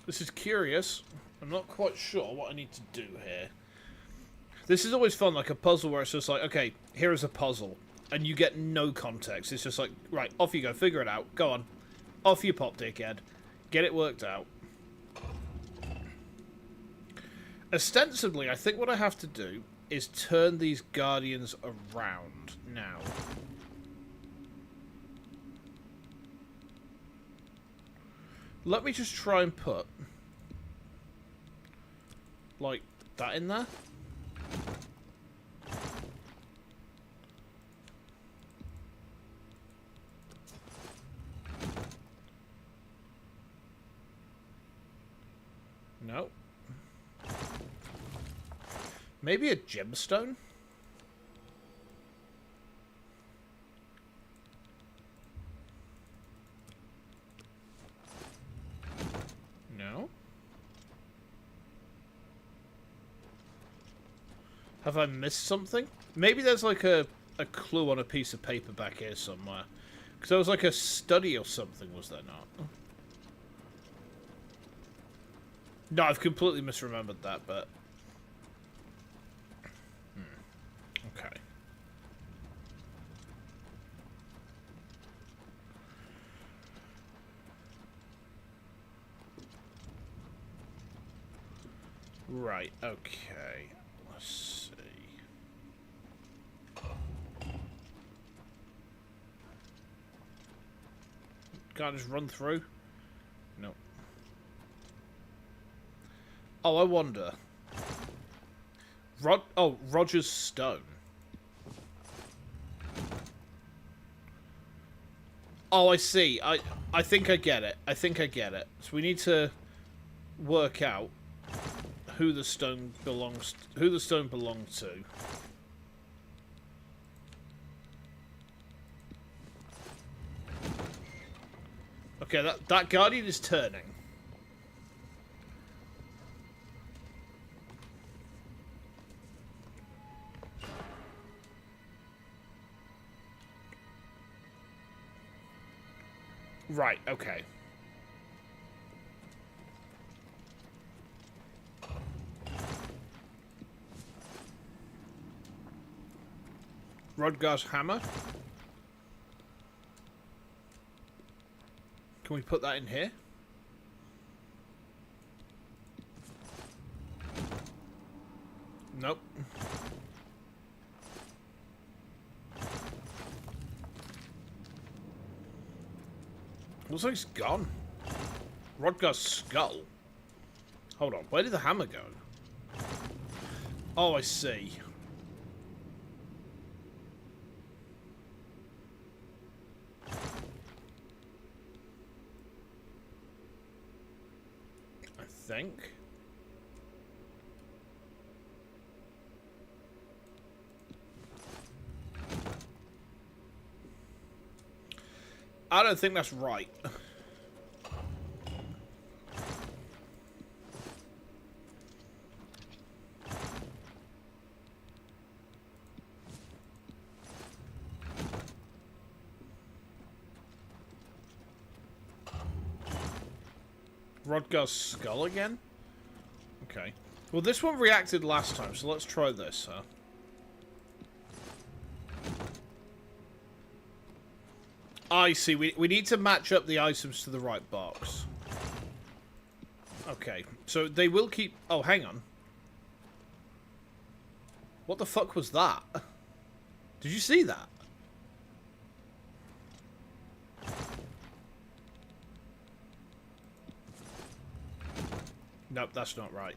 This is curious. I'm not quite sure what I need to do here. This is always fun, like a puzzle where it's just like, okay, here is a puzzle. And you get no context. It's just like, right, off you go, figure it out. Go on. Off you pop, dickhead. Get it worked out. Ostensibly, I think what I have to do is turn these guardians around now. Let me just try and put, like, that in there. No. Maybe a gemstone? No. Have I missed something? Maybe there's like a clue on a piece of paper back here somewhere. Because there was like a study or something, was there not? No, I've completely misremembered that, but... Okay. Right, okay. Let's see. Can't just run through? No. Oh, I wonder. Roger's stone. Oh, I see. I think I get it. I think I get it. So we need to work out who the stone belongs to. Okay, that guardian is turning. Right, okay. Rodgar's hammer. Can we put that in here? Nope. Looks like it's gone. Rodgar's skull. Hold on, where did the hammer go? Oh, I see. I think. I don't think that's right. Rodgar's skull again? Okay. Well, this one reacted last time, so let's try this, huh? I see. We need to match up the items to the right box. Okay. So they will keep... Oh, hang on. What the fuck was that? Did you see that? Nope, that's not right.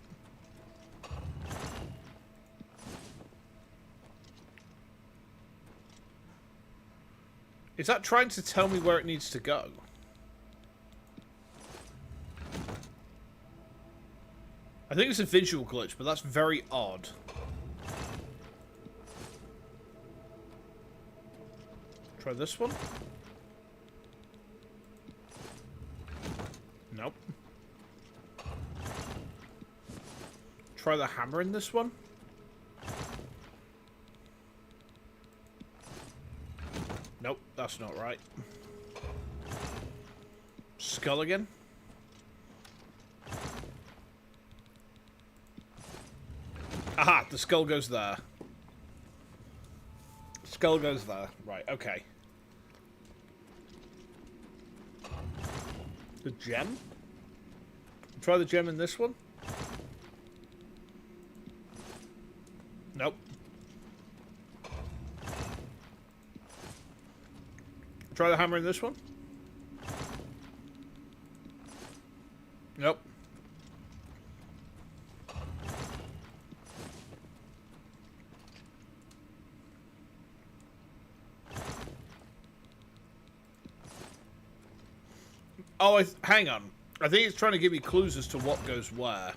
Is that trying to tell me where it needs to go? I think it's a visual glitch, but that's very odd. Try this one. Nope. Try the hammer in this one. Nope, that's not right. Skull again. Aha, the skull goes there. Skull goes there. Right, okay. The gem? Try the gem in this one. Nope. Try the hammer in this one. Nope. Oh, hang on. I think it's trying to give me clues as to what goes where.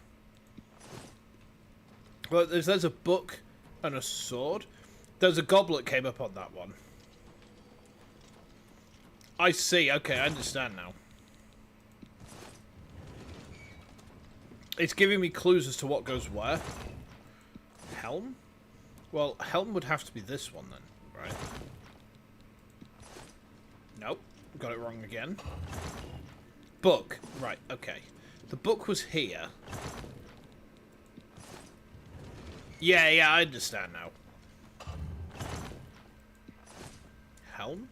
Well, there's a book and a sword. There's a goblet came up on that one. I see. Okay, I understand now. It's giving me clues as to what goes where. Helm? Well, helm would have to be this one then, right? Nope. Got it wrong again. Book. Right, okay. The book was here. Yeah, I understand now. Helm?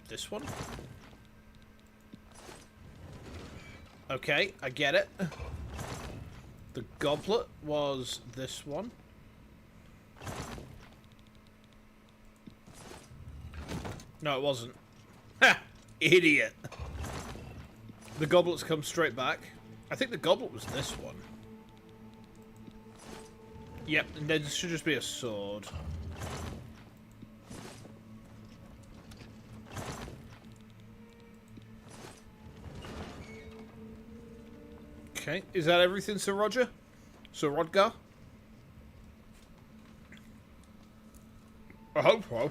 This one? Okay, I get it. The goblet was this one. No, it wasn't. Ha! Idiot! The goblets come straight back. I think the goblet was this one. Yep, and there should just be a sword. Okay, is that everything, Sir Roger? Sir Rodgar? I hope so.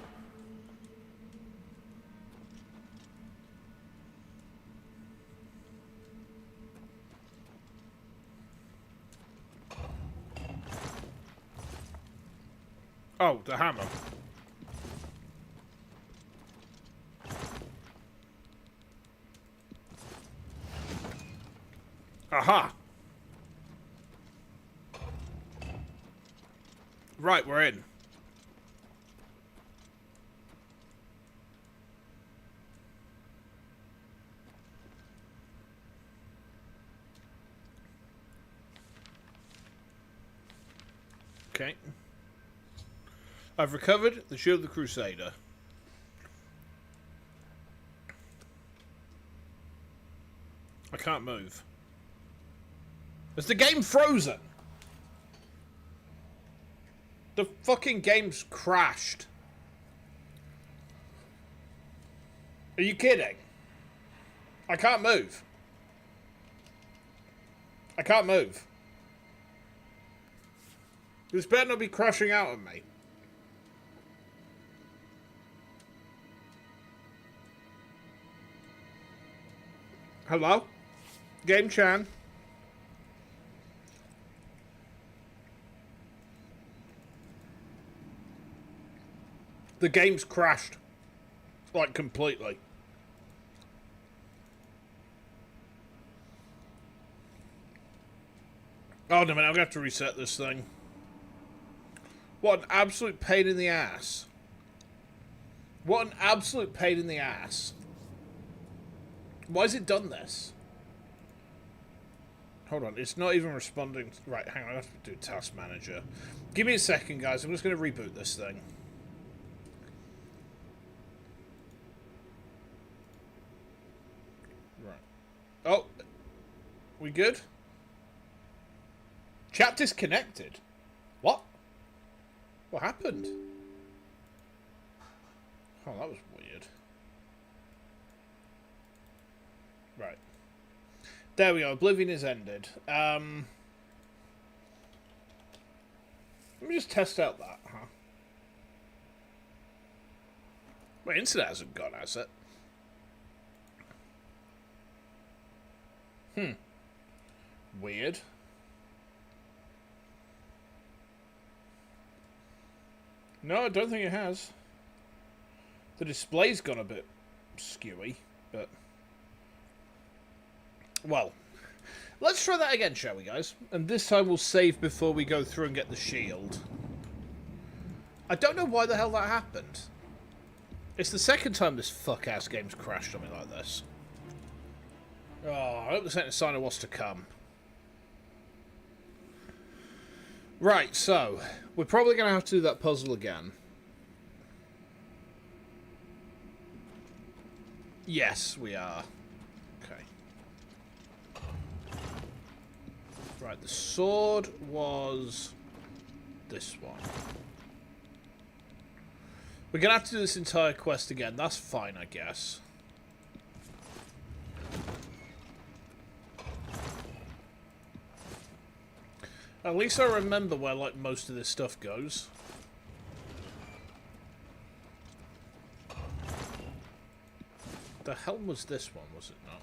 Oh, the hammer. Aha! Right, we're in. Okay. I've recovered the Shield of the Crusader. I can't move. Is the game frozen? The fucking game's crashed. Are you kidding? I can't move. I can't move. This better not be crashing out on me. Hello? Game Chan? The game's crashed. Like, completely. Oh, no, man, I'm gonna have to reset this thing. What an absolute pain in the ass. What an absolute pain in the ass. Why has it done this? Hold on, it's not even responding. Right, hang on, I have to do task manager. Give me a second, guys. I'm just going to reboot this thing. Right. Oh, we good? Chat disconnected. What? What happened? Oh, that was weird. Right. There we go. Oblivion is ended. Let me just test out that, huh? Wait, internet hasn't gone, has it? Weird. No, I don't think it has. The display's gone a bit skewy, but... Well, let's try that again, shall we, guys? And this time we'll save before we go through and get the shield. I don't know why the hell that happened. It's the second time this fuck-ass game's crashed on me like this. Oh, I hope this ain't a sign of what's to come. Right, so, we're probably going to have to do that puzzle again. Yes, we are. Okay. Right, the sword was this one. We're going to have to do this entire quest again. That's fine, I guess. At least I remember where, like, most of this stuff goes. The hell was this one, was it not?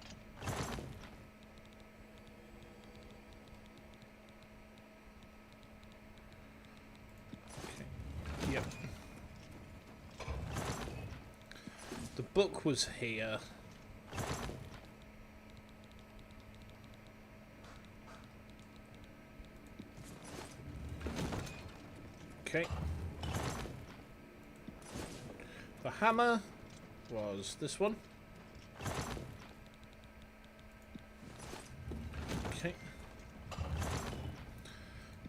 Okay. Yep. The book was here. Okay. The hammer was this one. Okay.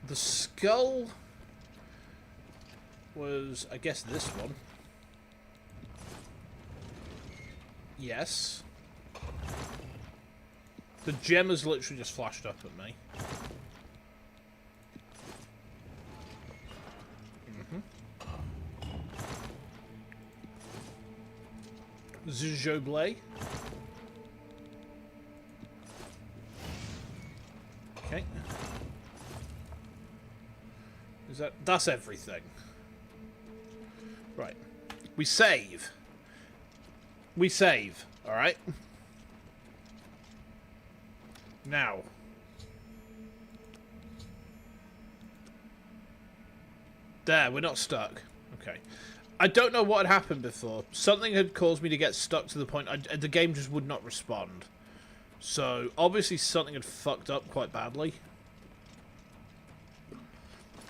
The skull was, I guess, this one. Yes. The gem has literally just flashed up at me. Zjoblé. Okay. Is that's everything. Right. We save. We save, alright? Now. There, we're not stuck. Okay. I don't know what had happened before. Something had caused me to get stuck to the point the game just would not respond. So, obviously something had fucked up quite badly.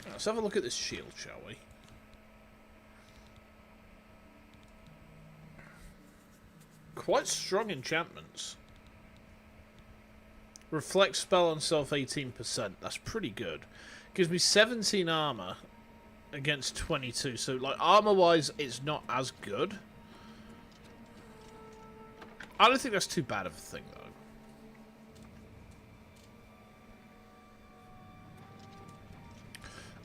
Let's have a look at this shield, shall we? Quite strong enchantments. Reflect spell on self 18%. That's pretty good. Gives me 17 armor. Against 22, so like armor-wise, it's not as good. I don't think that's too bad of a thing,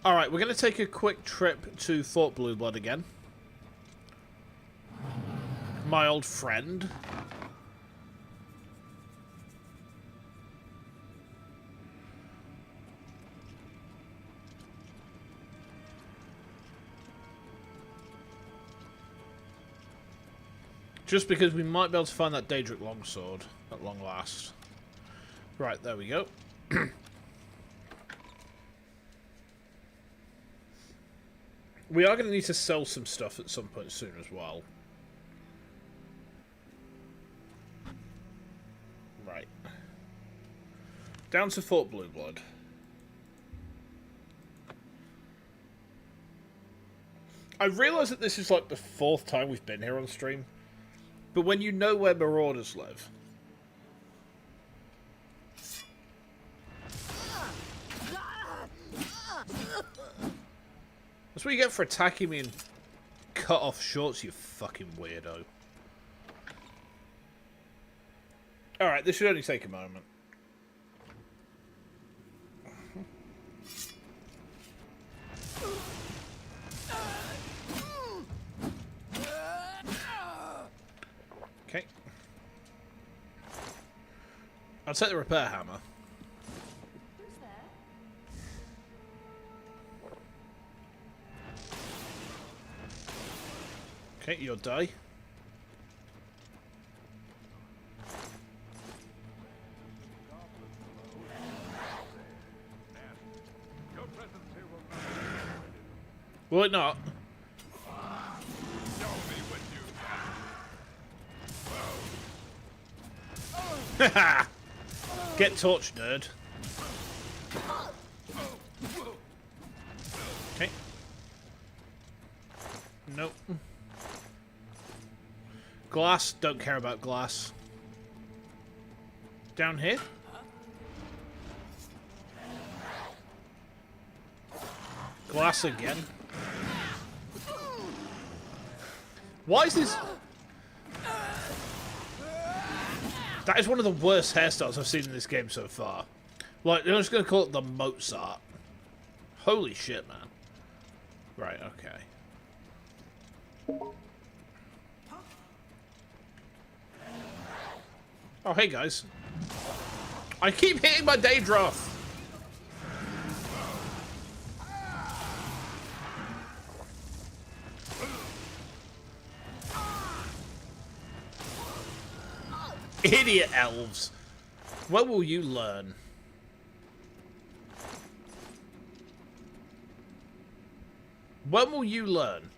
though. Alright, we're going to take a quick trip to Fort Blueblood again. My old friend. Just because we might be able to find that Daedric longsword at long last. Right, there we go. We are going to need to sell some stuff at some point soon as well. Right. Down to Fort Blueblood. I realise that this is like the 4th time we've been here on stream. But when you know where Marauders live... That's what you get for attacking me in cut-off shorts, you fucking weirdo. Alright, this should only take a moment. Okay. I'll take the repair hammer. Who's there? Okay, you'll die. Will it not? Get torched, nerd. Okay. Nope. Glass, don't care about glass. Down here? Glass again. Why is this... That is one of the worst hairstyles I've seen in this game so far. Like, I'm just going to call it the Mozart. Holy shit, man. Right, okay. Oh, hey, guys. I keep hitting my Daedroth. Idiot elves. When will you learn? When will you learn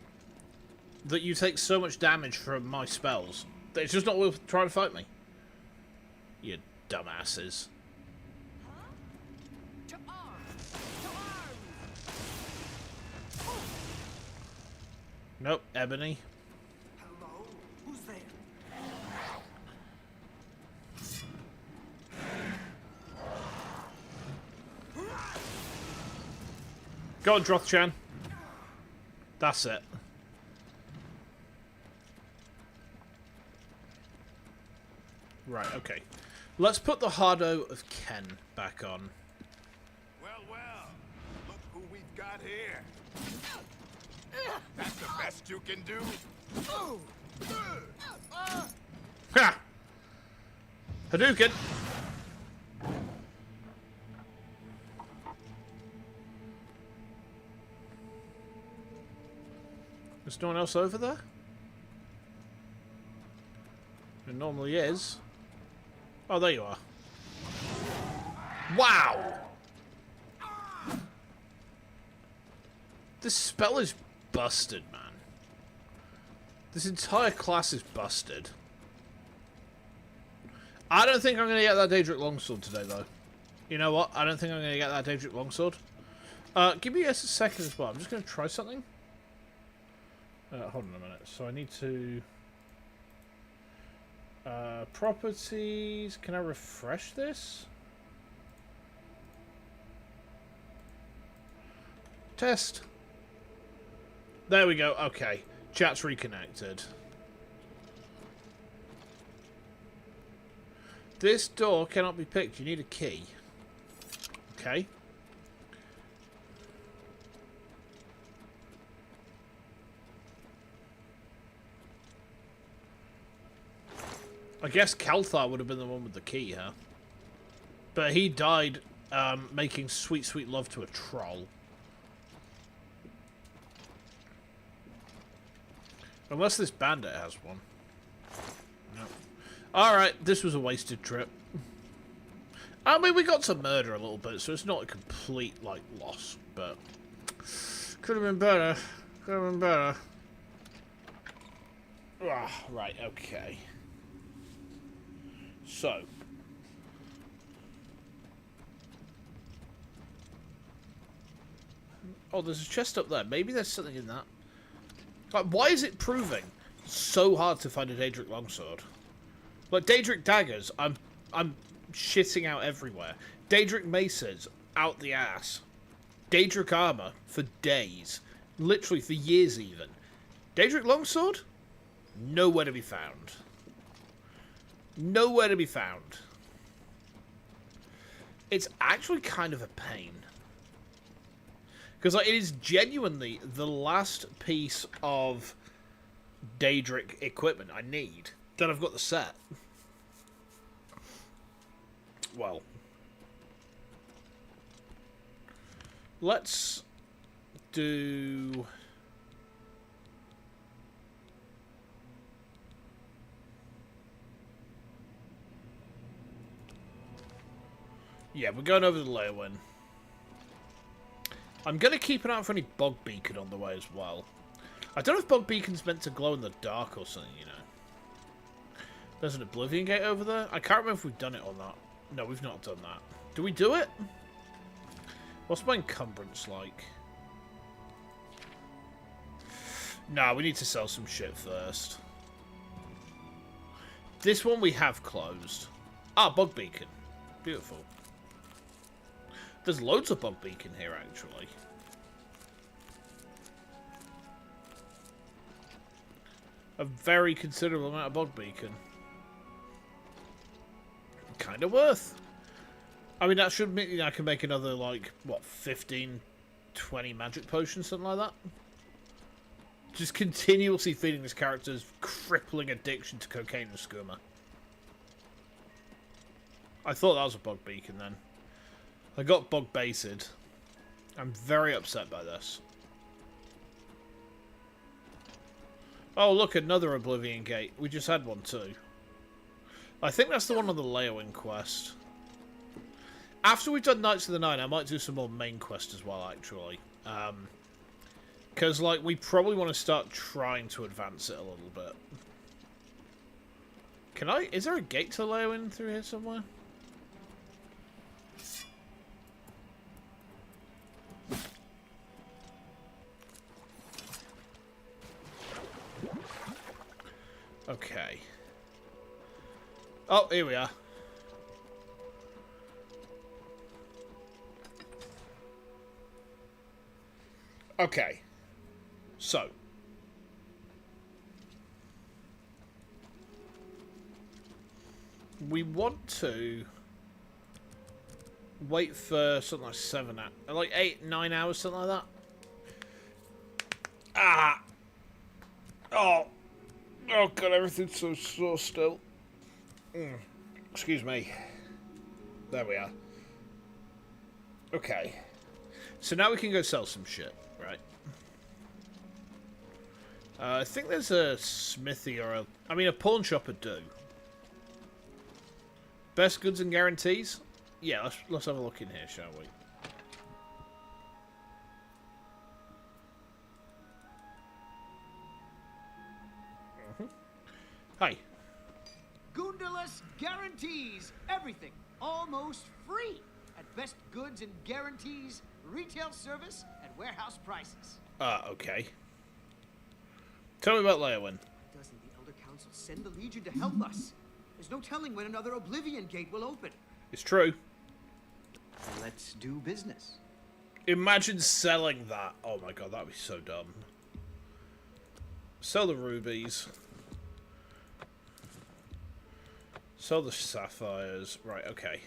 that you take so much damage from my spells that it's just not worth trying to fight me? You dumbasses. To arms! To arms! Nope, Ebony. Hello? Who's there? Go on, Droth-chan. That's it. Right, okay. Let's put the Hardo of Ken back on. Well, well. Look who we've got here. That's the best you can do? Ha! Hadouken! There's no one else over there? There normally is. Oh, there you are. Wow! This spell is busted, man. This entire class is busted. I don't think I'm going to get that Daedric Longsword today, though. You know what? I don't think I'm going to get that Daedric Longsword. Give me a second as well. I'm just going to try something. Hold on a minute. So I need to... properties. Can I refresh this? Test. There we go. Okay. Chat's reconnected. This door cannot be picked. You need a key. Okay. I guess Kalthar would have been the one with the key, huh? But he died making sweet, sweet love to a troll. Unless this bandit has one. No. Alright, this was a wasted trip. I mean, we got to murder a little bit, so it's not a complete, like, loss. But could have been better. Could have been better. Ah, right, okay. So, oh, there's a chest up there. Maybe there's something in that. Like, why is it proving so hard to find a Daedric Longsword? Like, Daedric Daggers, I'm shitting out everywhere. Daedric Maces, out the ass. Daedric Armor, for days. Literally for years even. Daedric Longsword? Nowhere to be found. Nowhere to be found. It's actually kind of a pain. Because like, it is genuinely the last piece of Daedric equipment I need. Then I've got the set. Well. Let's do... Yeah, we're going over the Leowin. I'm going to keep an eye out for any Bog Beacon on the way as well. I don't know if Bog Beacon's meant to glow in the dark or something, you know. There's an Oblivion Gate over there. I can't remember if we've done it or not. No, we've not done that. Do we do it? What's my encumbrance like? Nah, we need to sell some shit first. This one we have closed. Ah, Bog Beacon. Beautiful. There's loads of Bog Beacon here, actually. A very considerable amount of Bog Beacon. Kind of worth. I mean, that should mean I can make another, like, what, 15, 20 magic potions, something like that? Just continuously feeding this character's crippling addiction to cocaine and skooma. I thought that was a Bog Beacon, then. I got Bog Based. I'm very upset by this. Oh, look, another Oblivion Gate. We just had one, too. I think that's the one on the Leowin quest. After we've done Knights of the Nine, I might do some more main quests as well, actually. Because, like, we probably want to start trying to advance it a little bit. Can I... Is there a gate to Leowin through here somewhere? Okay. Oh, here we are. Okay. So. We want to wait for something like 7 hours, like 8, 9 hours, something like that. Ah! Oh! Oh god, everything's so sore still. Excuse me. There we are. Okay. So now we can go sell some shit, right? I think there's a smithy or a... I mean, a pawn shop would do. Best goods and guarantees? Yeah, let's have a look in here, shall we? Hi. Goondalus guarantees everything almost free at Best Goods and Guarantees, retail service, and warehouse prices. Okay. Tell me about Leowin. Doesn't the Elder Council send the Legion to help us? There's no telling when another Oblivion Gate will open. It's true. Let's do business. Imagine selling that. Oh my god, that'd be so dumb. Sell the rubies. Sell the sapphires. Right, okay.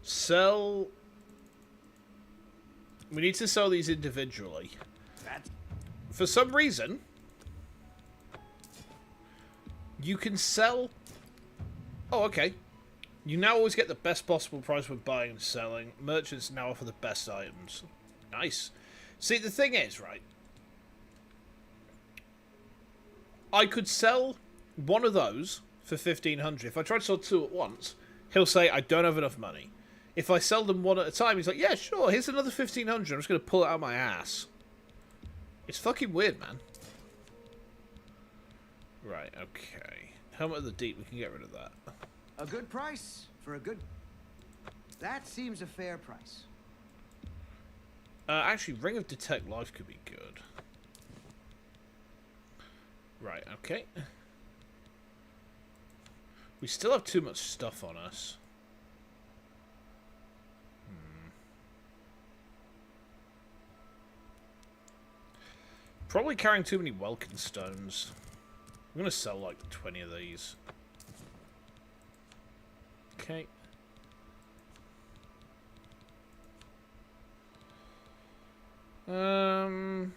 Sell... We need to sell these individually. For some reason, you can sell... Oh, okay. You now always get the best possible price when buying and selling. Merchants now offer the best items. Nice. See, the thing is, right? I could sell one of those for 1,500. If I try to sell two at once, he'll say, I don't have enough money. If I sell them one at a time, he's like, yeah, sure, here's another 1,500. I'm just going to pull it out of my ass. It's fucking weird, man. Right, okay. Helmet of the Deep, we can get rid of that. A good price for a good... That seems a fair price. Actually, Ring of Detect Life could be good. Right, okay. We still have too much stuff on us. Probably carrying too many Welkin stones. I'm going to sell like 20 of these. Okay. Come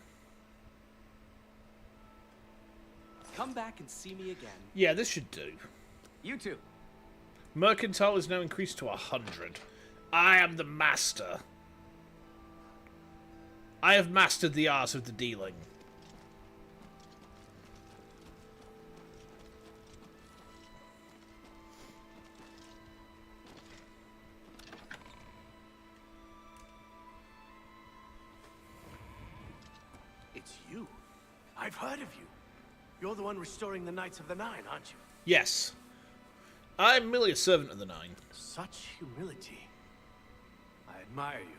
back and see me again. Yeah, this should do. You too. Mercantile is now increased to 100. I am the master. I have mastered the art of the dealing. It's you. I've heard of you. You're the one restoring the Knights of the Nine, aren't you? Yes. I am merely a servant of the Nine. Such humility. I admire you.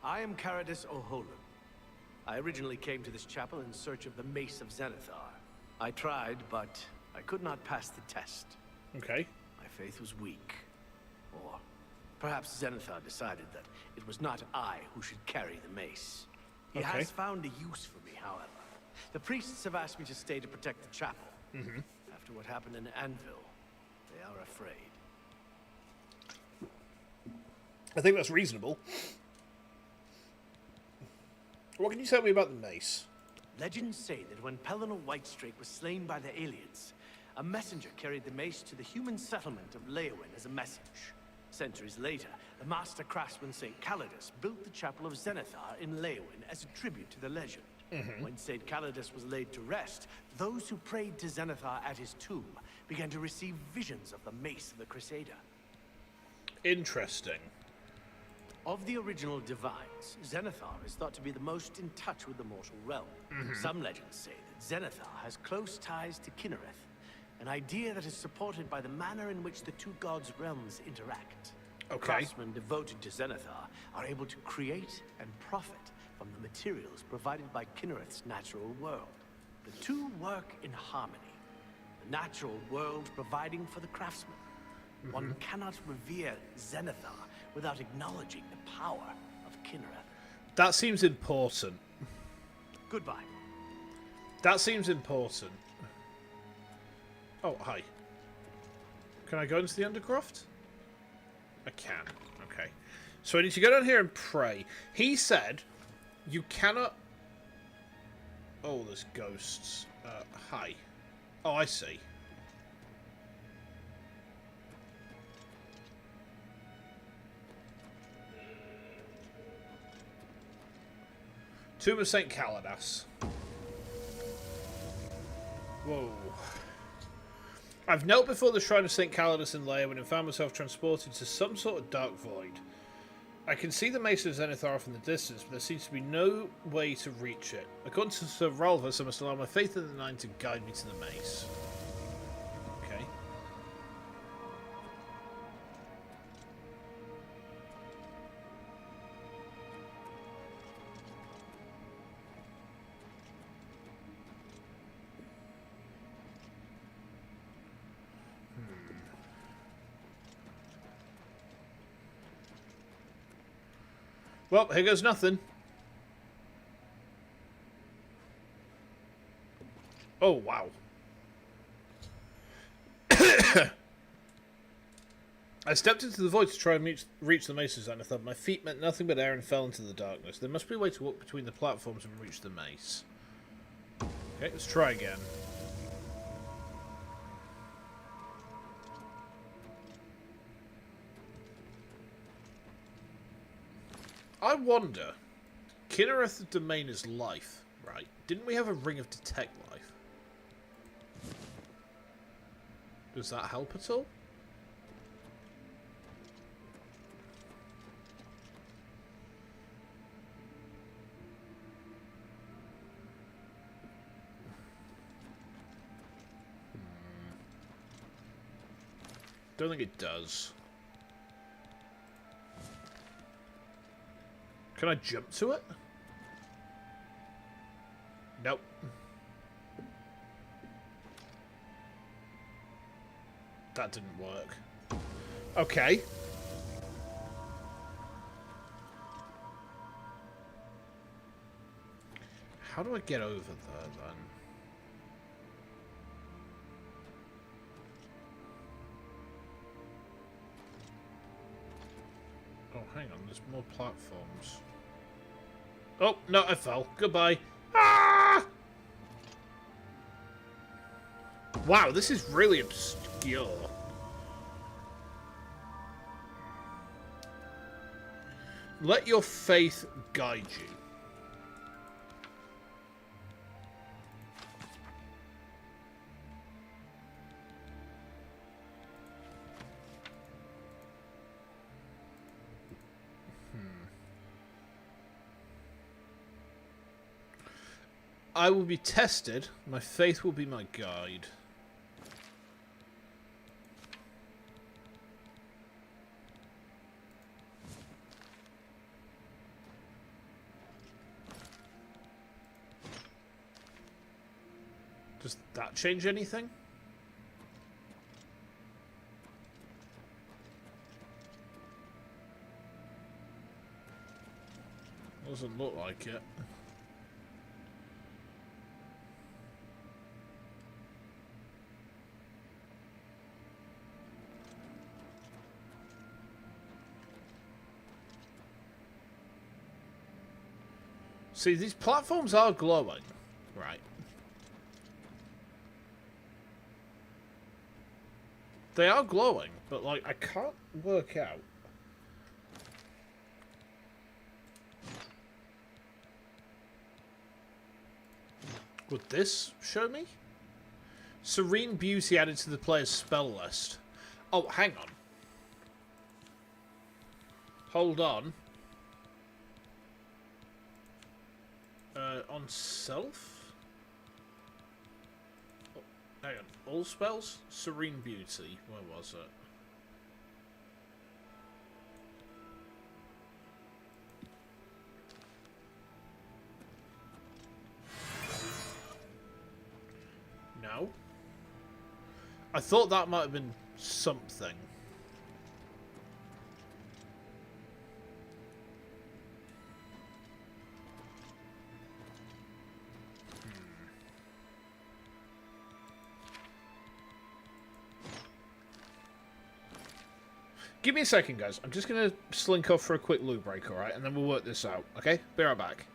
I am Caradus O'Holan. I originally came to this chapel in search of the Mace of Zenithar. I tried, but I could not pass the test. Okay. My faith was weak. Or perhaps Zenithar decided that it was not I who should carry the mace. He Okay. has found a use for me, however. The priests have asked me to stay to protect the chapel. After what happened in Anvil, they are afraid. I think that's reasonable. What can you tell me about the mace? Legends say that when Pellinor Whitestrake was slain by the aliens, a messenger carried the mace to the human settlement of Leowyn as a message. Centuries later, the master craftsman St. Calidus built the Chapel of Zenithar in Leowyn as a tribute to the legend. When St. Calidus was laid to rest, those who prayed to Zenithar at his tomb began to receive visions of the mace of the Crusader. Interesting. Of the original divines, Zenithar is thought to be the most in touch with the mortal realm. Some legends say that Zenithar has close ties to Kinnereth, an idea that is supported by the manner in which the two gods' realms interact. Okay. Craftsmen devoted to Zenithar are able to create and profit from the materials provided by Kinnereth's natural world. The two work in harmony, the natural world providing for the craftsman. One cannot revere Zenithar without acknowledging the power of Kinnereth. That seems important. Goodbye. That seems important. Oh, hi. Can I go into the Undercroft? I can. Okay. So I need to go down here and pray. He said you cannot... Oh, there's ghosts. Hi. Oh, I see. Tomb of St. Calidus. Whoa. I've knelt before the shrine of St. Calidus in Leowyn and found myself transported to some sort of dark void. I can see the Mace of Zenithar off in the distance, but there seems to be no way to reach it. According to Sir Ralvus, I must allow my faith in the Nine to guide me to the mace. Okay. Well, here goes nothing. Oh, wow. I stepped into the void to try and reach the mace, and I thought my feet met nothing but air and fell into the darkness. There must be a way to walk between the platforms and reach the mace. Okay, let's try again. I wonder, Kinnereth domain is life, right? Didn't we have a ring of detect life? Does that help at all? Don't think it does. Can I jump to it? Nope. That didn't work. Okay. How do I get over there, then? Oh, hang on. There's more platforms. Oh, no, I fell. Goodbye. Ah! Wow, this is really obscure. Let your faith guide you. I will be tested. My faith will be my guide. Does that change anything? Doesn't look like it. See, these platforms are glowing, right? They are glowing, but, like, I can't work out. Would this show me? Serene Beauty added to the player's spell list. Oh, hang on. Hold on. On self? Oh, hang on. All spells? Serene Beauty. Where was it? No. I thought that might have been something. Give me a second, guys. I'm just going to slink off for a quick loo break, alright? And then we'll work this out, okay? Be right back.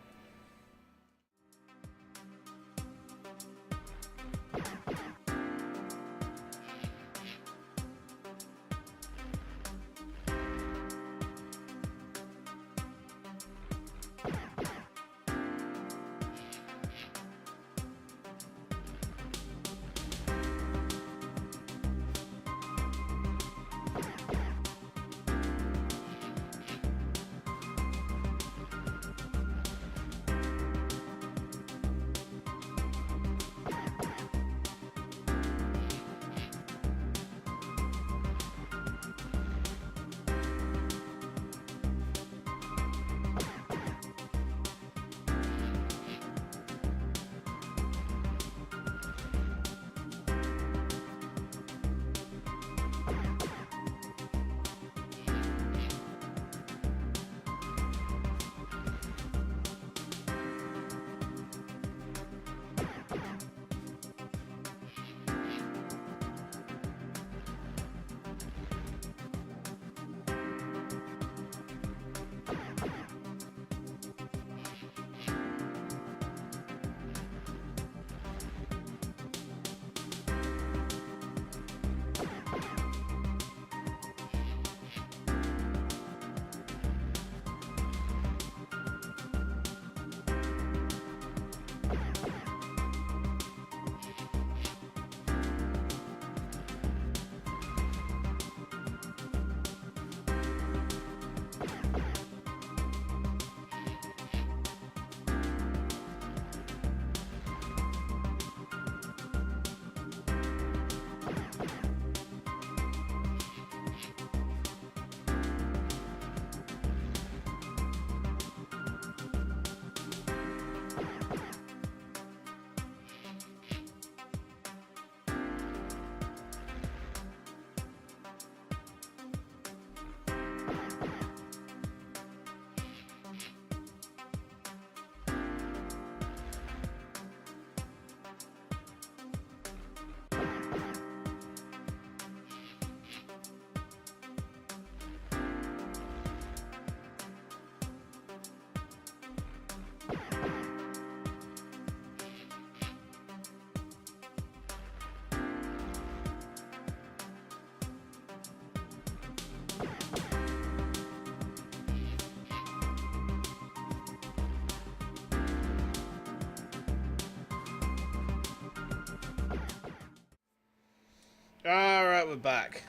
Alright, we're back.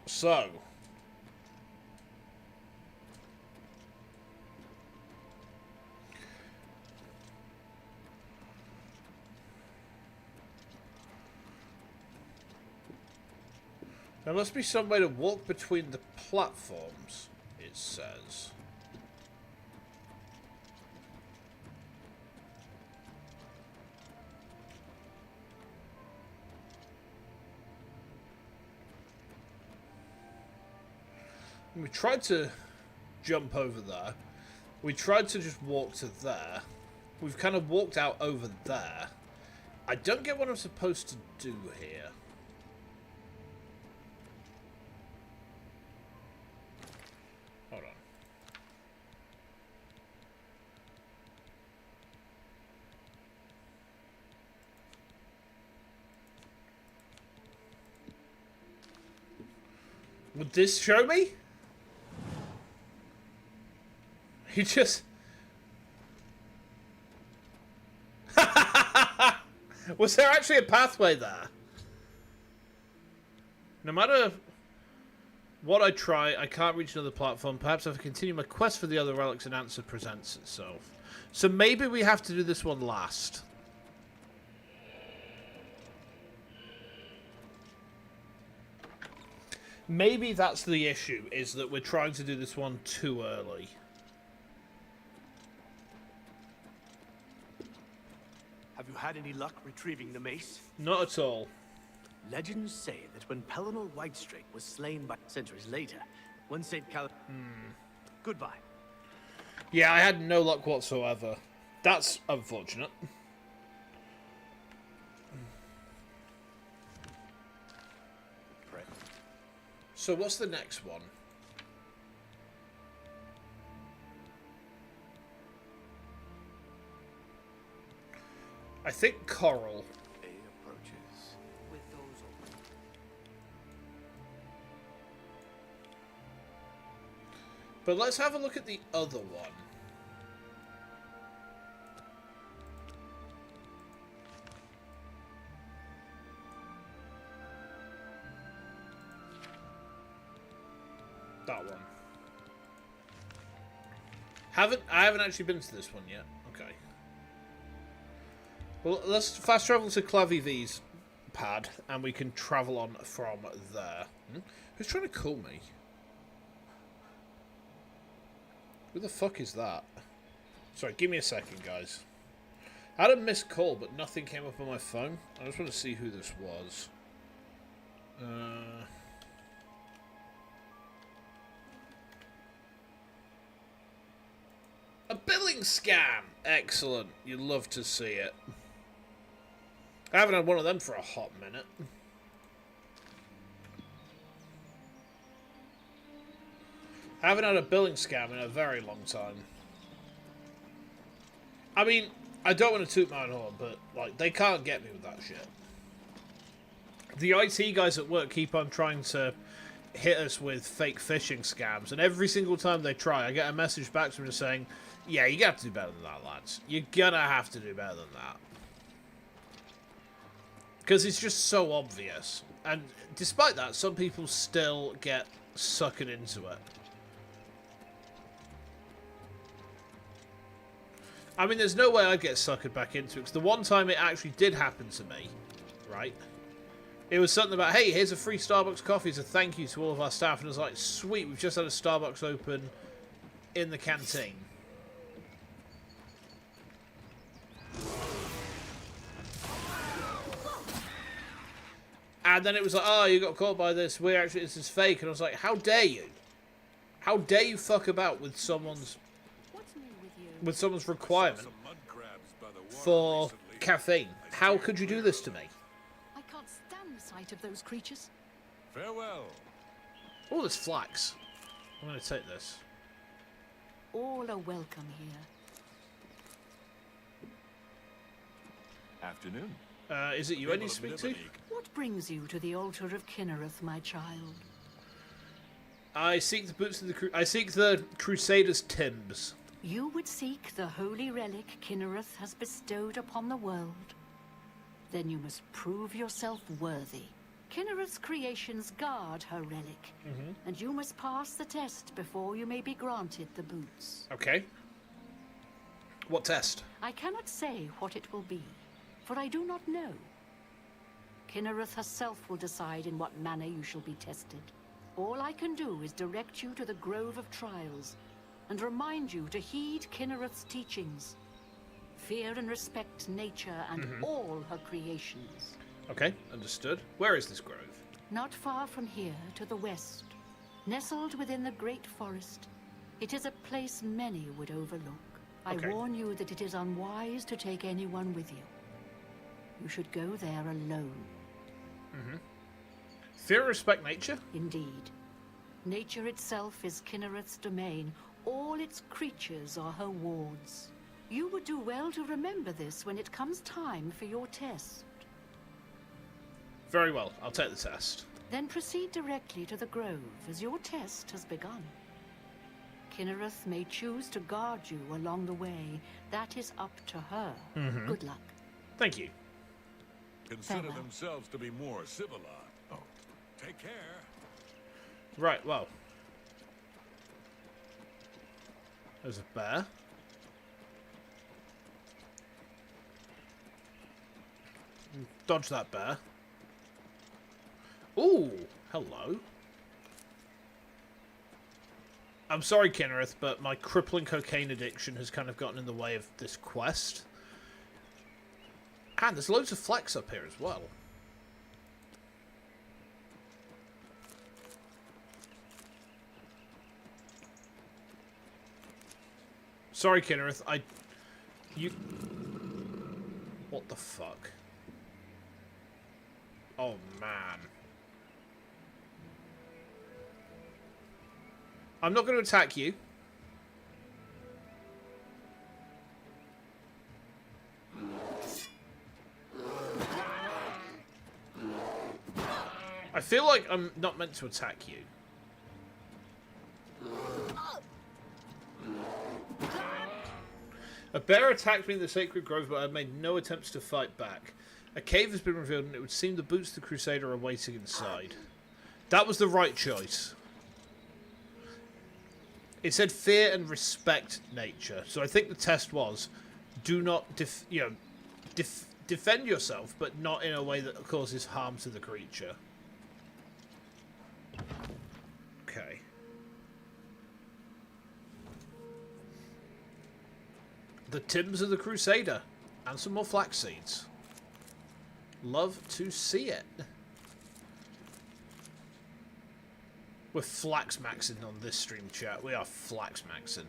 So. There must be some way to walk between the platforms, it says. We tried to jump over there. We tried to just walk to there. We've kind of walked out over there. I don't get what I'm supposed to do here. Hold on. Would this show me? He just... Was there actually a pathway there? No matter what I try, I can't reach another platform. Perhaps if I continue my quest for the other relics, an answer presents itself. So maybe we have to do this one last. Maybe that's the issue, is that we're trying to do this one too early. Have you had any luck retrieving the mace? Not at all. Legends say that when Pellinor Whitestrake was slain by centuries later, when St. Cal... Goodbye. Yeah, I had no luck whatsoever. That's unfortunate. So what's the next one? I think Coral. Approaches with those open. But let's have a look at the other one. That one. I haven't actually been to this one yet. Okay. Well, let's fast travel to Clavy V's pad, and we can travel on from there. Who's trying to call me? Who the fuck is that? Sorry, give me a second, guys. I had a missed call, but nothing came up on my phone. I just want to see who this was. A billing scam! Excellent. You'd love to see it. I haven't had one of them for a hot minute. I haven't had a billing scam in a very long time. I mean, I don't want to toot my own horn, but like, they can't get me with that shit. The IT guys at work keep on trying to hit us with fake phishing scams, and every single time they try, I get a message back to them just saying, yeah, you're gonna have to do better than that, lads. You're gonna have to do better than that. Because it's just so obvious. And despite that, some people still get suckered into it. I mean, there's no way I'd get suckered back into it, because the one time it actually did happen to me, right? It was something about, hey, here's a free Starbucks coffee as a thank you to all of our staff. And I was like, sweet, we've just had a Starbucks open in the canteen. And then it was like, oh, you got caught by this. This is fake. And I was like, how dare you? How dare you fuck about with someone's requirement for caffeine? How could you do this to me? I can't stand the sight of those creatures. Farewell. Oh, there's flax. I'm going to take this. All are welcome here. Afternoon. Is it you I need to speak to? What brings you to the altar of Kinnereth, my child? I seek the boots of the I seek the Crusaders' Timbs. You would seek the holy relic Kinnereth has bestowed upon the world. Then you must prove yourself worthy. Kinnereth's creations guard her relic, and you must pass the test before you may be granted the boots. Okay. What test? I cannot say what it will be, for I do not know. Kinnereth herself will decide in what manner you shall be tested. All I can do is direct you to the Grove of Trials, and remind you to heed Kinnereth's teachings. Fear and respect nature and all her creations. Okay, understood. Where is this grove? Not far from here, to the west. Nestled within the great forest, it is a place many would overlook. Okay. I warn you that it is unwise to take anyone with you. You should go there alone. Fear and respect nature? Indeed. Nature itself is Kinnereth's domain. All its creatures are her wards. You would do well to remember this when it comes time for your test. Very well, I'll take the test. Then proceed directly to the grove, as your test has begun. Kinnereth may choose to guard you along the way. That is up to her. Good luck. Thank you. Consider Farewell. themselves to be more civilized. Oh, take care. Right, well. There's a bear. Dodge that bear. Ooh, hello. I'm sorry, Kinnereth, but my crippling cocaine addiction has kind of gotten in the way of this quest. And there's loads of flex up here as well. Sorry, Kinnereth, you... What the fuck? Oh, man. I'm not going to attack you. I feel like I'm not meant to attack you. A bear attacked me in the sacred grove, but I made no attempts to fight back. A cave has been revealed, and it would seem the boots of the Crusader are waiting inside. That was the right choice. It said fear and respect nature, so I think the test was do not defend yourself, but not in a way that causes harm to the creature. Okay. The Timbs of the Crusader. And some more flax seeds. Love to see it. We're flax maxing on this stream chat. We are flax maxing.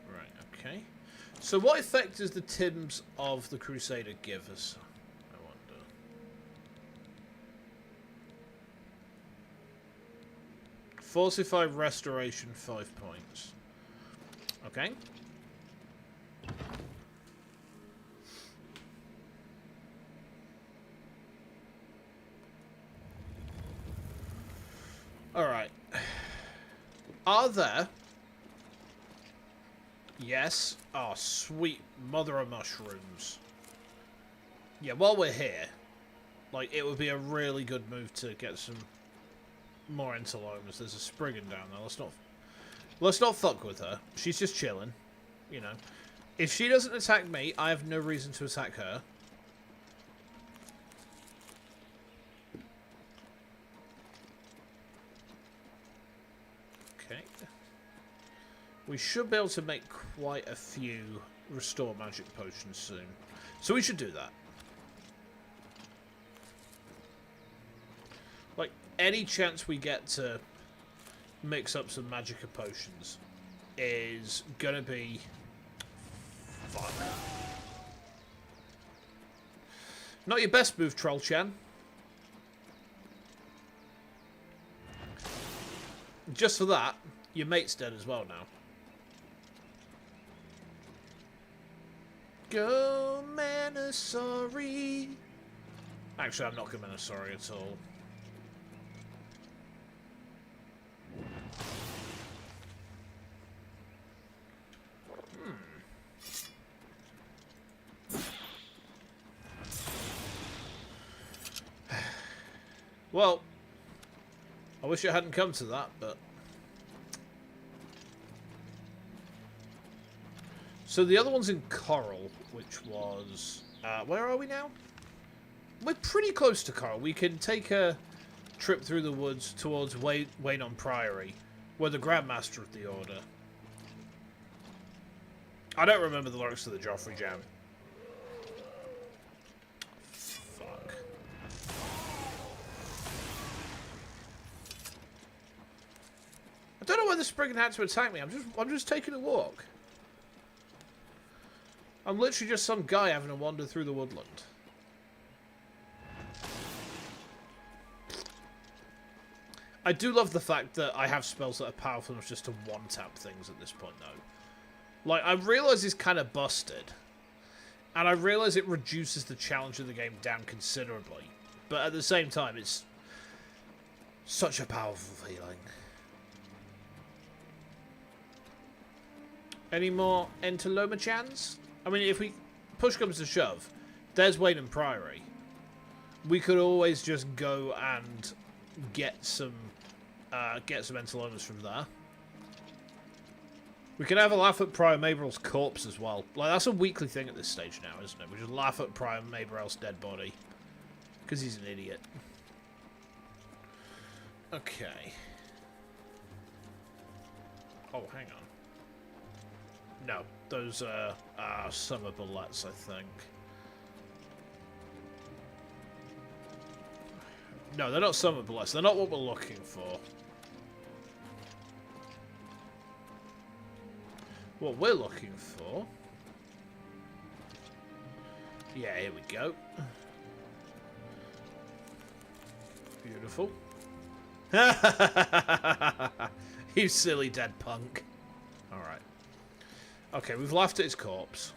Right, okay. So what effect does the Timbs of the Crusader give us? I wonder. Falsify restoration 5 points. Okay. Alright. Are there... Yes. Oh, sweet mother of mushrooms. Yeah, while we're here, like, it would be a really good move to get some more interlomas. There's a Spriggan down there. Let's not fuck with her. She's just chilling. You know. If she doesn't attack me, I have no reason to attack her. Okay. We should be able to make quite a few restore magic potions soon. So we should do that. Like, any chance we get to mix up some magica potions is gonna be fun. Not your best move, Troll-chan. Just for that, your mate's dead as well now. Go Manasori. Actually, I'm not going Manasori at all. Well, I wish it hadn't come to that, but... So the other one's in Coral, which was... where are we now? We're pretty close to Coral. We can take a trip through the woods towards Waynon Priory, where the Grandmaster of the Order. I don't remember the lyrics to the Joffrey Jam. Fuck. I don't know why the Spriggan had to attack me. I'm just taking a walk. I'm literally just some guy having a wander through the woodland. I do love the fact that I have spells that are powerful enough just to one-tap things at this point, though. Like, I realise it's kind of busted. And I realise it reduces the challenge of the game down considerably. But at the same time, it's such a powerful feeling. Any more Entelomachans? I mean, if we push comes to shove, there's Waynon Priory. We could always just go and get some Entelomas from there. We can have a laugh at Prior Maberel's corpse as well. Like, that's a weekly thing at this stage now, isn't it? We just laugh at Prior Maberel's dead body. Because he's an idiot. Okay. Oh, hang on. No, those are summer bullets, I think. No, they're not summer bullets. They're not what we're looking for. What we're looking for... Yeah, here we go. Beautiful. You silly dead punk. Alright. Okay, we've laughed at his corpse.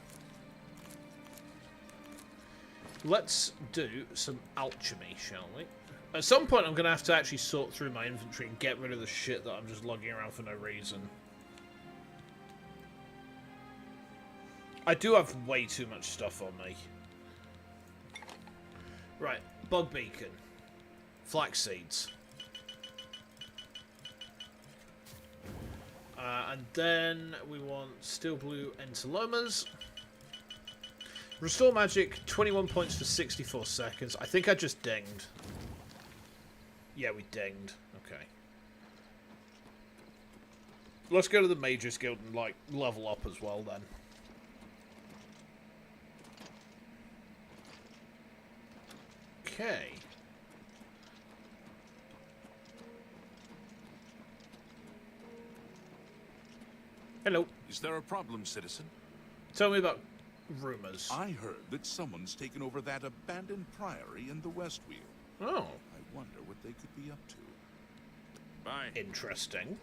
Let's do some alchemy, shall we? At some point, I'm going to have to actually sort through my inventory and get rid of the shit that I'm just lugging around for no reason. I do have way too much stuff on me. Right, bug beacon. Flax seeds. And then we want steel blue entelomas. Restore magic, 21 points for 64 seconds. I think I just dinged. Yeah, we dinged. Okay. Let's go to the Mages Guild and, like, level up as well, then. Okay. Hello. Is there a problem, citizen? Tell me about rumors. I heard that someone's taken over that abandoned priory in the Westweald. Oh. I wonder what they could be up to. Bye. Interesting.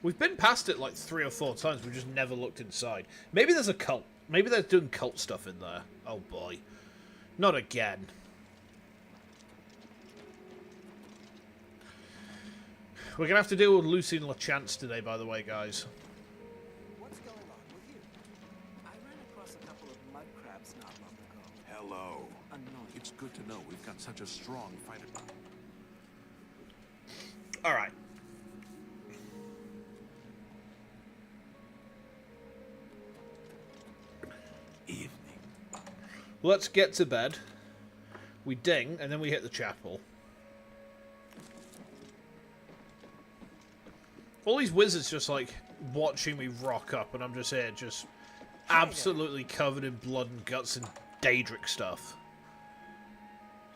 We've been past it like 3 or 4 times. We've just never looked inside. Maybe there's a cult. Maybe they're doing cult stuff in there. Oh boy. Not again. We're going to have to deal with Lucien LaChance today, by the way, guys. What's going on with you? I ran across a couple of mud crabs not long ago. Hello. Annoying. It's good to know we've got such a strong fighter. Alright. Evening. Let's get to bed. We ding, and then we hit the chapel. All these wizards just, like, watching me rock up, and I'm just here, just absolutely covered in blood and guts and Daedric stuff.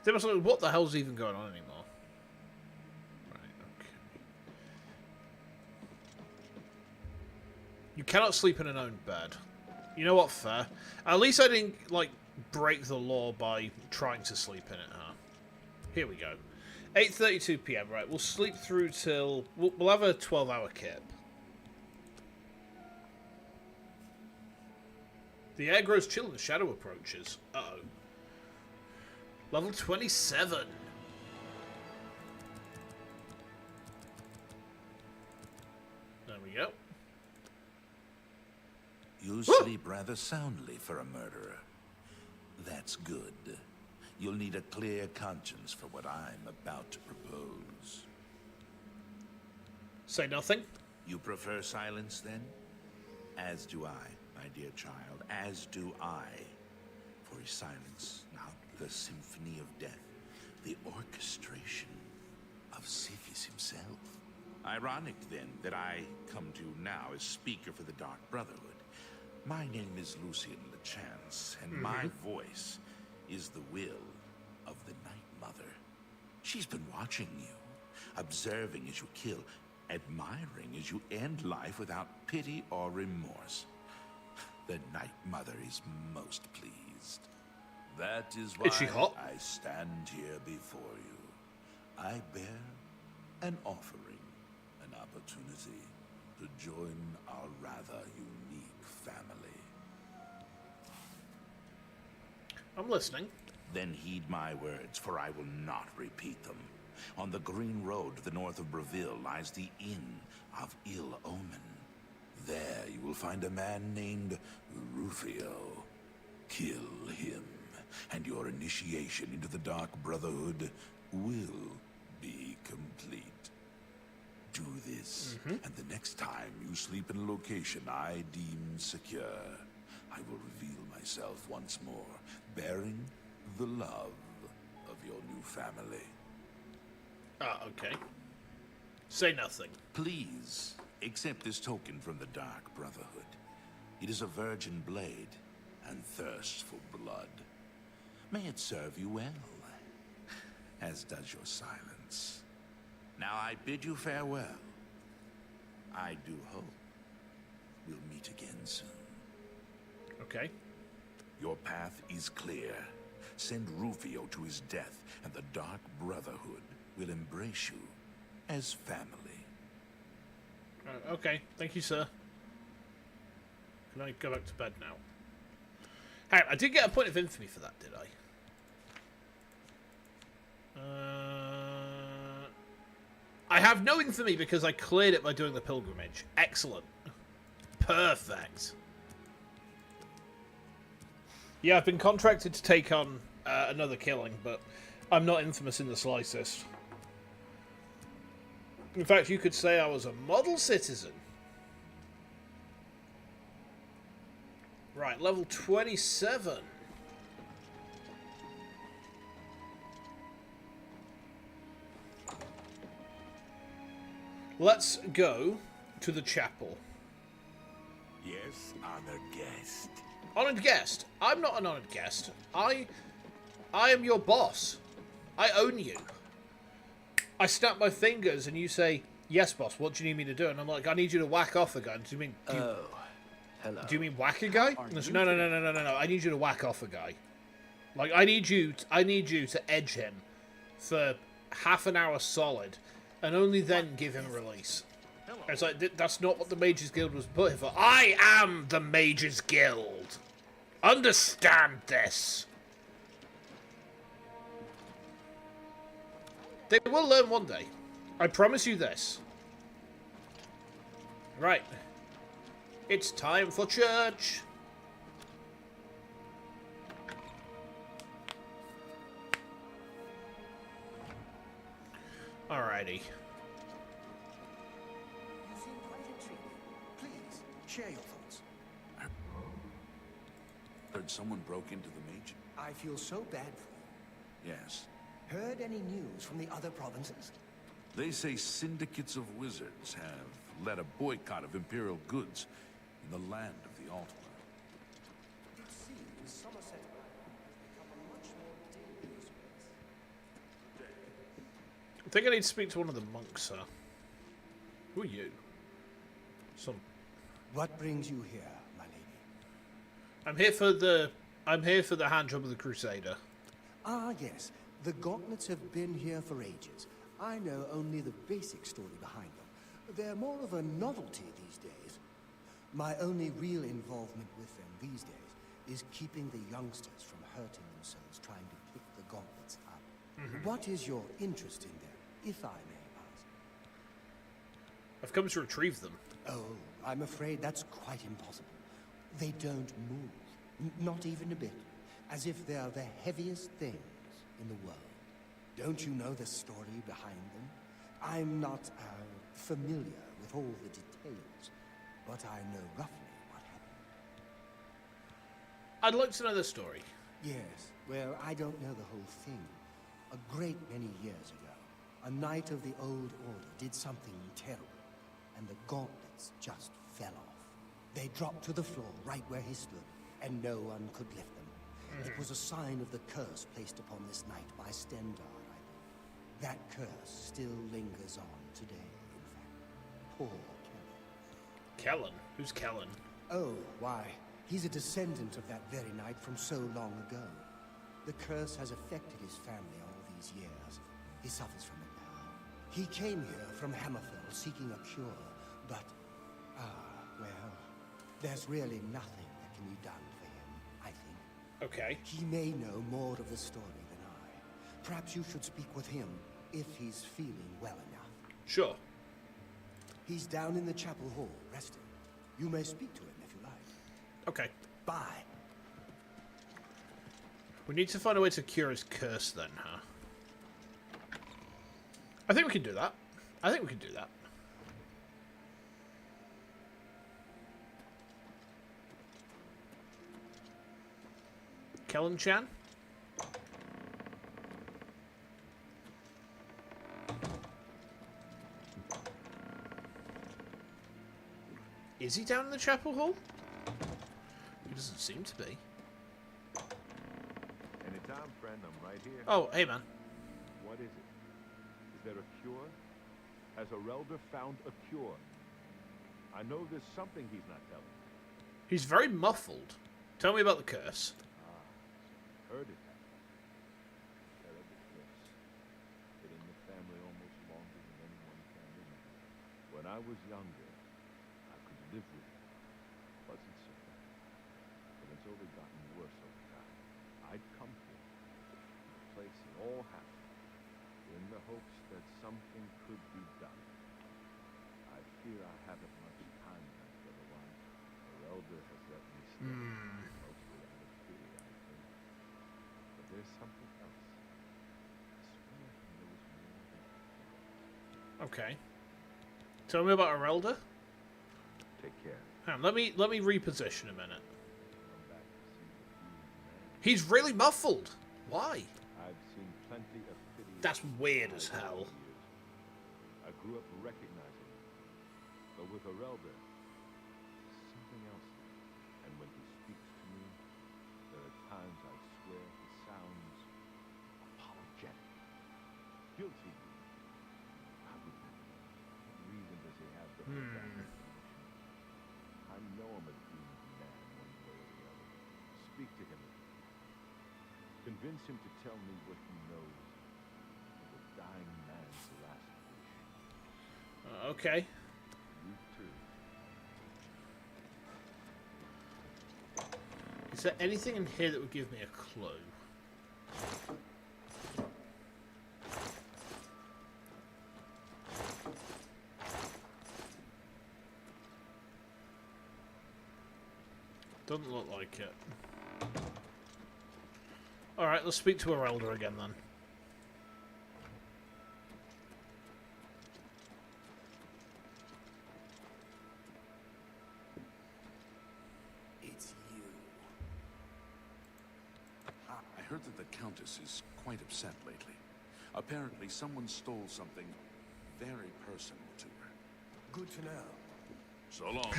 They must like, what the hell's even going on anymore? Right, okay. You cannot sleep in an own bed. You know what, fair. At least I didn't, like, break the law by trying to sleep in it, huh? Here we go. 8:32 PM, right, we'll sleep through till... We'll have a 12-hour kip. The air grows chill and the shadow approaches. Uh-oh. Level 27. There we go. You sleep rather soundly for a murderer. That's good. You'll need a clear conscience for what I'm about to propose. Say nothing. You prefer silence, then? As do I, my dear child, as do I. For is silence not the symphony of death, the orchestration of Cepheus himself? Ironic, then, that I come to you now as speaker for the Dark Brotherhood. My name is Lucian LeChance, and my voice is the will of the Night Mother. She's been watching you, observing as you kill, admiring as you end life without pity or remorse. The Night Mother is most pleased. That is why she hot? I stand here before you. I bear an offering, an opportunity to join our rather unique family. I'm listening. Then heed my words, for I will not repeat them. On the green road to the north of Breville lies the Inn of Ill Omen. There you will find a man named Rufio. Kill him, and your initiation into the Dark Brotherhood will be complete. Do this, and the next time you sleep in a location I deem secure, I will reveal myself once more, bearing the love of your new family. Ah, okay. Say nothing. Please, accept this token from the Dark Brotherhood. It is a virgin blade, and thirsts for blood. May it serve you well, as does your silence. Now I bid you farewell. I do hope we'll meet again soon. Okay. Your path is clear. Send Rufio to his death, and the Dark Brotherhood will embrace you as family. Okay, thank you, sir. Can I go back to bed now? Hey, I did get a point of infamy for that, did I? I have no infamy because I cleared it by doing the pilgrimage. Excellent. Perfect. Yeah, I've been contracted to take on another killing, but I'm not infamous in the slightest. In fact, you could say I was a model citizen. Right, level 27. Let's go to the chapel. Yes, honored guest. Honored guest. I'm not an honored guest. I am your boss. I own you. I snap my fingers and you say, yes, boss, what do you need me to do? And I'm like, I need you to whack off a guy. Do you mean... Hello. Do you mean whack a guy? No. I need you to whack off a guy. Like, I need you to edge him for half an hour solid, and only then give him a release. It's like, that's not what the Mages Guild was put here for. I am the Mages Guild! Understand this! They will learn one day. I promise you this. Right. It's time for church! Alrighty. You seem quite intrigued. Please, share your thoughts. Heard someone broke into the Mage. I feel so bad for you. Yes. Heard any news from the other provinces? They say syndicates of wizards have led a boycott of Imperial goods in the land of the Altmer. It seems Somerset has become a much more dangerous place. I think I need to speak to one of the monks, sir. Who are you? What brings you here, my lady? I'm here for the hand job of the Crusader. Ah, yes. The gauntlets have been here for ages. I know only the basic story behind them. They're more of a novelty these days. My only real involvement with them these days is keeping the youngsters from hurting themselves trying to pick the gauntlets up. What is your interest in them, if I may ask? I've come to retrieve them. Oh, I'm afraid that's quite impossible. They don't move, not even a bit, as if they're the heaviest things in the world. Don't you know the story behind them? I'm not familiar with all the details, but I know roughly what happened. I'd like to know the story. Yes, well, I don't know the whole thing. A great many years ago, a knight of the Old Order did something terrible, and the gauntlets just fell off. They dropped to the floor right where he stood, and no one could lift them. It was a sign of the curse placed upon this knight by Stendar, I think. That curse still lingers on today, in fact. Poor Kellen. Kellen? Who's Kellen? Oh, why, he's a descendant of that very knight from so long ago. The curse has affected his family all these years. He suffers from it now. He came here from Hammerfell seeking a cure, but, well, there's really nothing that can be done for him, I think. Okay. He may know more of the story than I. Perhaps you should speak with him if he's feeling well enough. Sure. He's down in the chapel hall, resting. You may speak to him if you like. Okay. Bye. We need to find a way to cure his curse then, huh? I think we can do that. I think we can do that. Kellen-chan? Is he down in the chapel hall? He doesn't seem to be. Anytime, friend, I'm right here. Oh, hey man. What is it? Is there a cure? Has Arelder found a cure? I know there's something he's not telling. He's very muffled. Tell me about the curse. Heard it happened. Terrible curse. Been in the family almost longer than anyone can remember. When I was younger, I could live with it. Wasn't so bad. But it's only gotten worse over time. I'd come here, place it all happened, in the hopes that something could be done. I fear I haven't much time left, otherwise Arelder has let me stay. Mostly out of fear, I think. But there's something else. I swear he knows more than I think. Okay. Tell me about Arelder. Take care. Hang on, let me reposition a minute. Come back to see the human man. He's really muffled. Why? I've seen plenty of pity. That's weird as hell. I grew up recognizing him. But with Arelder, something else. And when he speaks to me, there are times I swear he sounds apologetic. Guilty. I would not. What reason does he have to hold that information? I know I'm a doomed man one way or the other. Speak to him. Convince him to tell me what he knows of a dying man's last wish. Okay. You too. Is there anything in here that would give me a clue? Doesn't look like it. Alright, let's speak to Arelder again then. It's you. I heard that the Countess is quite upset lately. Apparently, someone stole something very personal to her. Good to know. So long.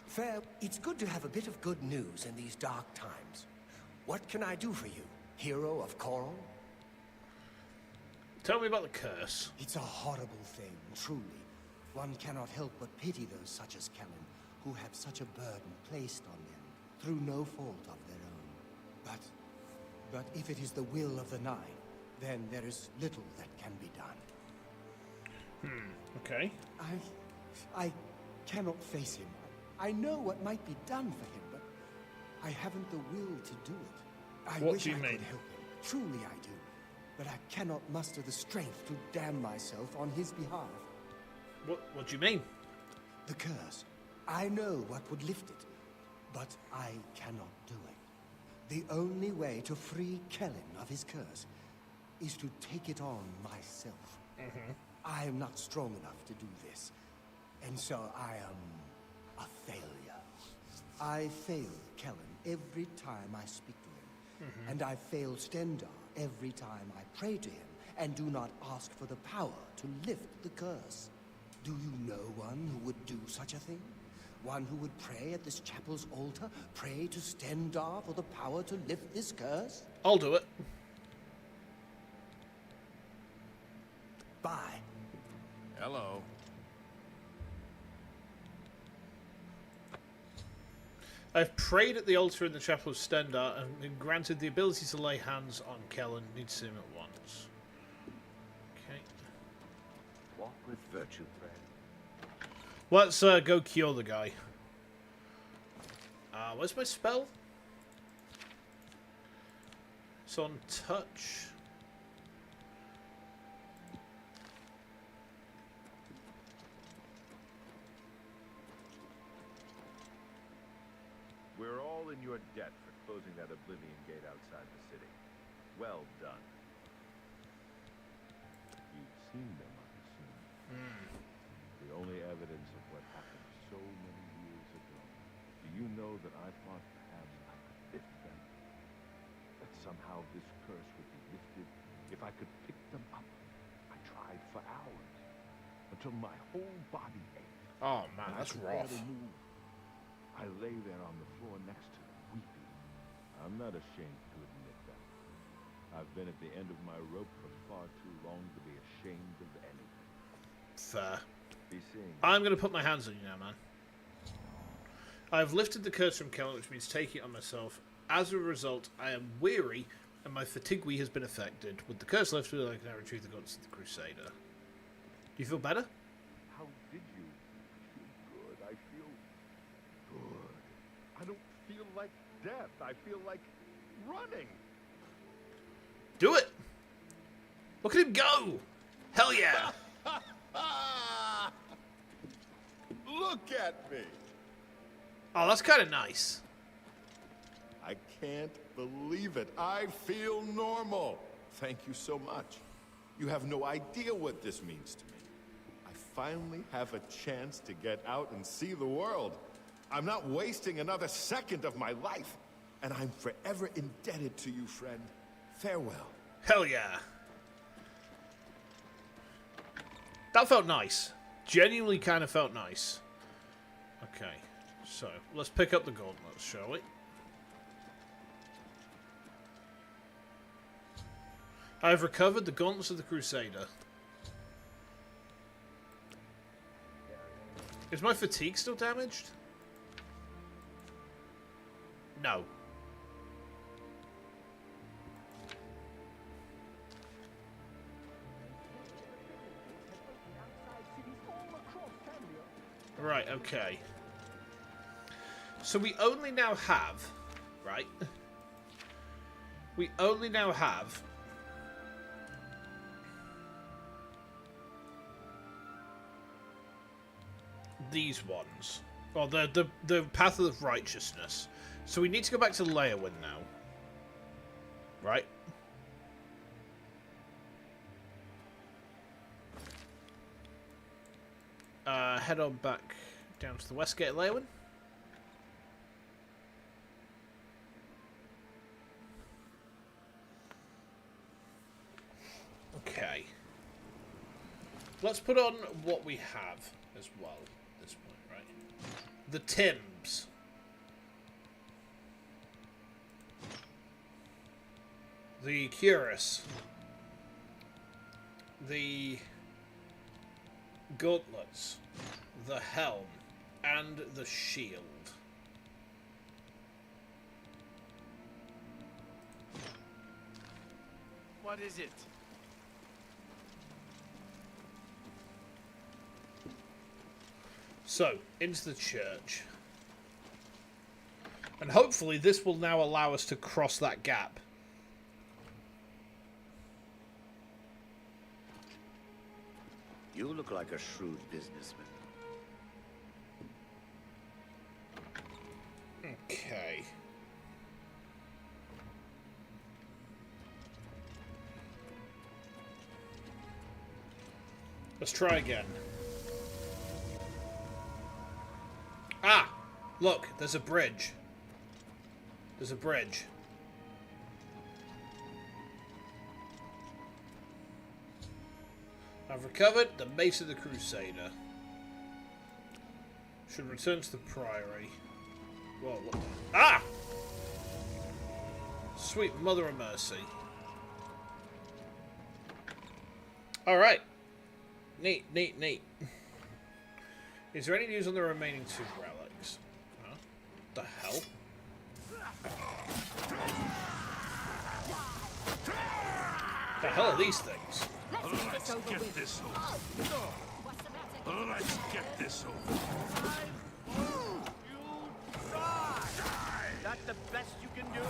Fair, it's good to have a bit of good news in these dark times. What can I do for you, hero of Coral? Tell me about the curse. It's a horrible thing, truly. One cannot help but pity those such as Kellen, who have such a burden placed on them, through no fault of their own. But if it is the will of the Nine, then there is little that can be done. Okay. I cannot face him. I know what might be done for him, but I haven't the will to do it. I What wish do you I mean? could help him. Truly I do. But I cannot muster the strength to damn myself on his behalf. What do you mean? The curse. I know what would lift it, but I cannot do it. The only way to free Kellen of his curse is to take it on myself. I am not strong enough to do this, and so I am a failure. I fail Kellen every time I speak to him, and I fail Stendar every time I pray to him and do not ask for the power to lift the curse. Do you know one who would do such a thing? One who would pray at this chapel's altar, pray to Stendar for the power to lift this curse? I'll do it. Bye. Hello. I've prayed at the altar in the chapel of Stendar and been granted the ability to lay hands on Kellen. Need to see him at once. Okay. Walk with virtue, friend. Let's go cure the guy. Where's my spell? It's on touch. We're all in your debt for closing that Oblivion gate outside the city. Well done. You've seen them, I assume. The only evidence of what happened so many years ago. Do you know that I thought perhaps I could lift them? That somehow this curse would be lifted if I could pick them up. I tried for hours, until my whole body ached. Oh man, And that's I could rough. barely move. I lay there on the floor next to them, weeping. I'm not ashamed to admit that. I've been at the end of my rope for far too long to be ashamed of anything. Fair. Be seeing. I'm going to put my hands on you now, man. I've lifted the curse from Kellen, which means taking it on myself. As a result, I am weary, and my fatigue has been affected. With the curse lifted, I can now retrieve the gods of the Crusader. Do you feel better? How did you? Feel good. I feel good. I don't feel like death. I feel like running. Do it! Look at him go! Hell yeah! Look at me. Oh, that's kind of nice. I can't believe it. I feel normal. Thank you so much. You have no idea what this means to me. I finally have a chance to get out and see the world. I'm not wasting another second of my life. And I'm forever indebted to you, friend. Farewell. Hell yeah. That felt nice. Genuinely kind of felt nice. Okay, so let's pick up the gauntlets, shall we? I've recovered the gauntlets of the Crusader. Is my fatigue still damaged? No. Right, okay. So we only now have, right? We only now have these ones. Well, the path of righteousness. So we need to go back to Leyawind now. Right? Head on back down to the west gate of Leyawind. Okay. Let's put on what we have as well at this point, right? The Timbs. The Cuirass. The gauntlets. The helm. And the shield. What is it? So, into the church. And hopefully this will now allow us to cross that gap. You look like a shrewd businessman. Okay. Let's try again. Ah! Look, there's a bridge. There's a bridge. I've recovered the Mace of the Crusader. Should return to the Priory. Whoa, what the... Ah! Sweet Mother of Mercy. Alright. Neat, neat, neat. Is there any news on the remaining 2 relics? Huh? The hell? The hell are these things? Let's get this over. Let's get this over. That's the best you can do?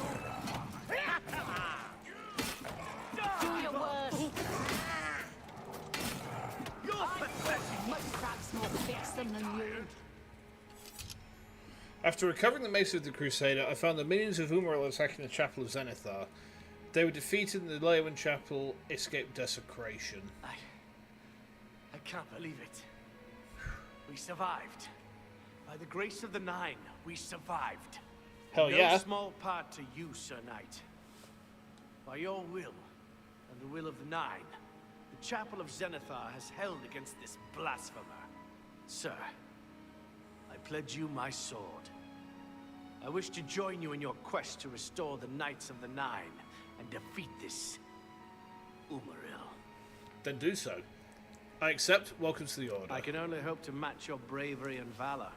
Do your worst. You're pathetic! Perhaps more fearsome than you. After recovering the Mace of the Crusader, I found the minions of whom were attacking the Chapel of Zenithar. They were defeated and the Leowyn Chapel escaped desecration. I can't believe it. We survived. By the grace of the Nine, we survived. Hell no yeah. small part to you, Sir Knight. By your will, and the will of the Nine, the Chapel of Zenithar has held against this blasphemer. Sir, I pledge you my sword. I wish to join you in your quest to restore the Knights of the Nine and defeat this Umaril. Then do so. I accept. Welcome to the Order. I can only hope to match your bravery and valor.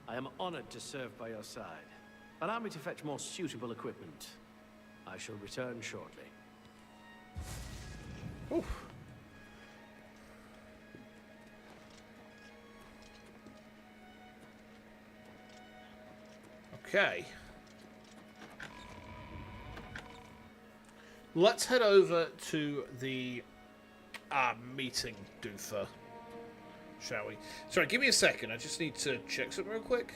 I am honored to serve by your side. Allow me to fetch more suitable equipment. I shall return shortly. Oof. Okay. Let's head over to the meeting doofer, shall we? Sorry, give me a second. I just need to check something real quick.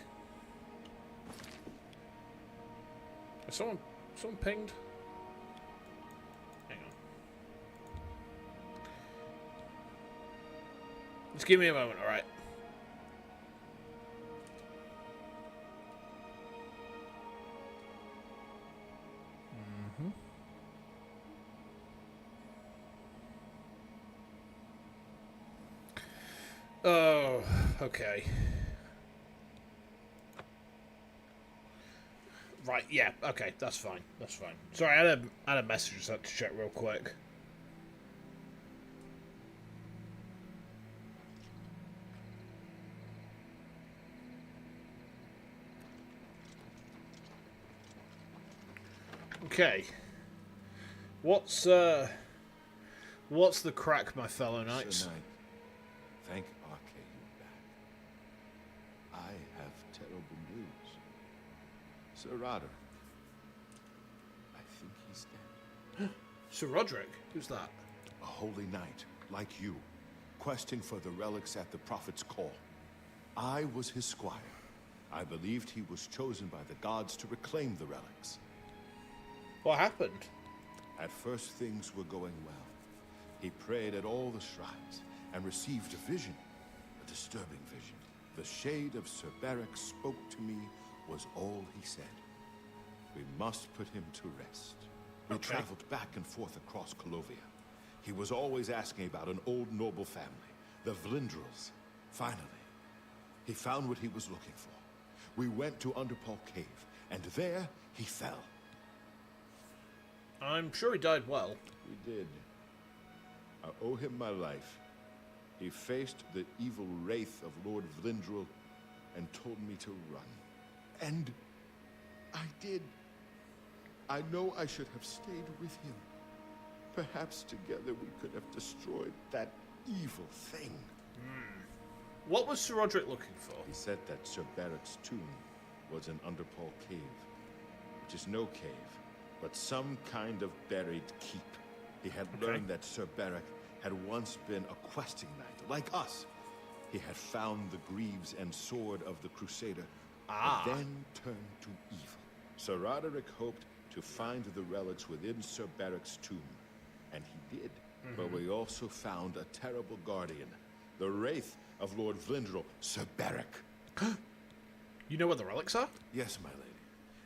Has someone pinged? Hang on. Just give me a moment, alright? Oh, okay. Right, yeah, okay, that's fine, that's fine. Sorry, I had a message I just had to check real quick. Okay. What's the crack, my fellow knights? Sir Knight, thank Arche you're back. I have terrible news. Cerata. I think he's dead. Sir Roderick? Who's that? A holy knight, like you, questing for the relics at the Prophet's call. I was his squire. I believed he was chosen by the gods to reclaim the relics. What happened? At first things were going well. He prayed at all the shrines and received a vision, a disturbing vision. The shade of Cerberek spoke to me was all he said. We must put him to rest. We traveled back and forth across Colovia. He was always asking about an old noble family, the Vlindrels. Finally, he found what he was looking for. We went to Underpaw Cave, and there he fell. I'm sure he died well. He did. I owe him my life. He faced the evil wraith of Lord Vlindrel and told me to run. And I did. I know I should have stayed with him. Perhaps together we could have destroyed that evil thing. What was Sir Roderick looking for? He said that Cerberek's tomb was in Underpaw Cave, which is no cave, but some kind of buried keep. He had learned that Cerberek had once been a questing knight, like us. He had found the greaves and sword of the Crusader, but then turned to evil. Sir Roderick hoped to find the relics within Cerberek's tomb, and he did. But we also found a terrible guardian, the wraith of Lord Vlindrel, Cerata. You know where the relics are? Yes, my lady.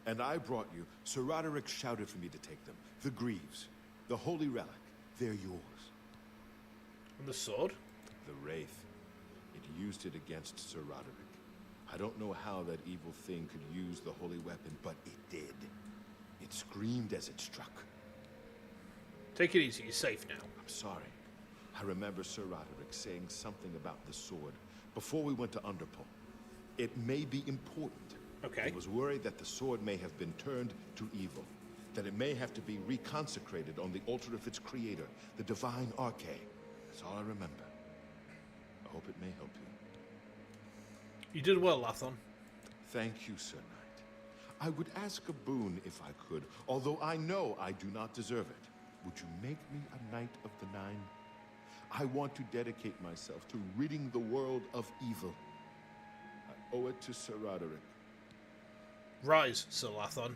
And I brought you. Sir Roderick shouted for me to take them. The greaves, the holy relic, they're yours. And the sword? The wraith. It used it against Sir Roderick. I don't know how that evil thing could use the holy weapon, but it did. It screamed as it struck. Take it easy, you're safe now. I'm sorry. I remember Sir Roderick saying something about the sword before we went to Underpole. It may be important. Okay. He was worried that the sword may have been turned to evil, that it may have to be reconsecrated on the altar of its creator, the divine Arche. That's all I remember. I hope it may help you. You did well, Lathon. Thank you, Sir Knight. I would ask a boon if I could, although I know I do not deserve it. Would you make me a Knight of the Nine? I want to dedicate myself to ridding the world of evil. I owe it to Sir Roderick. Rise, Sir Lathon.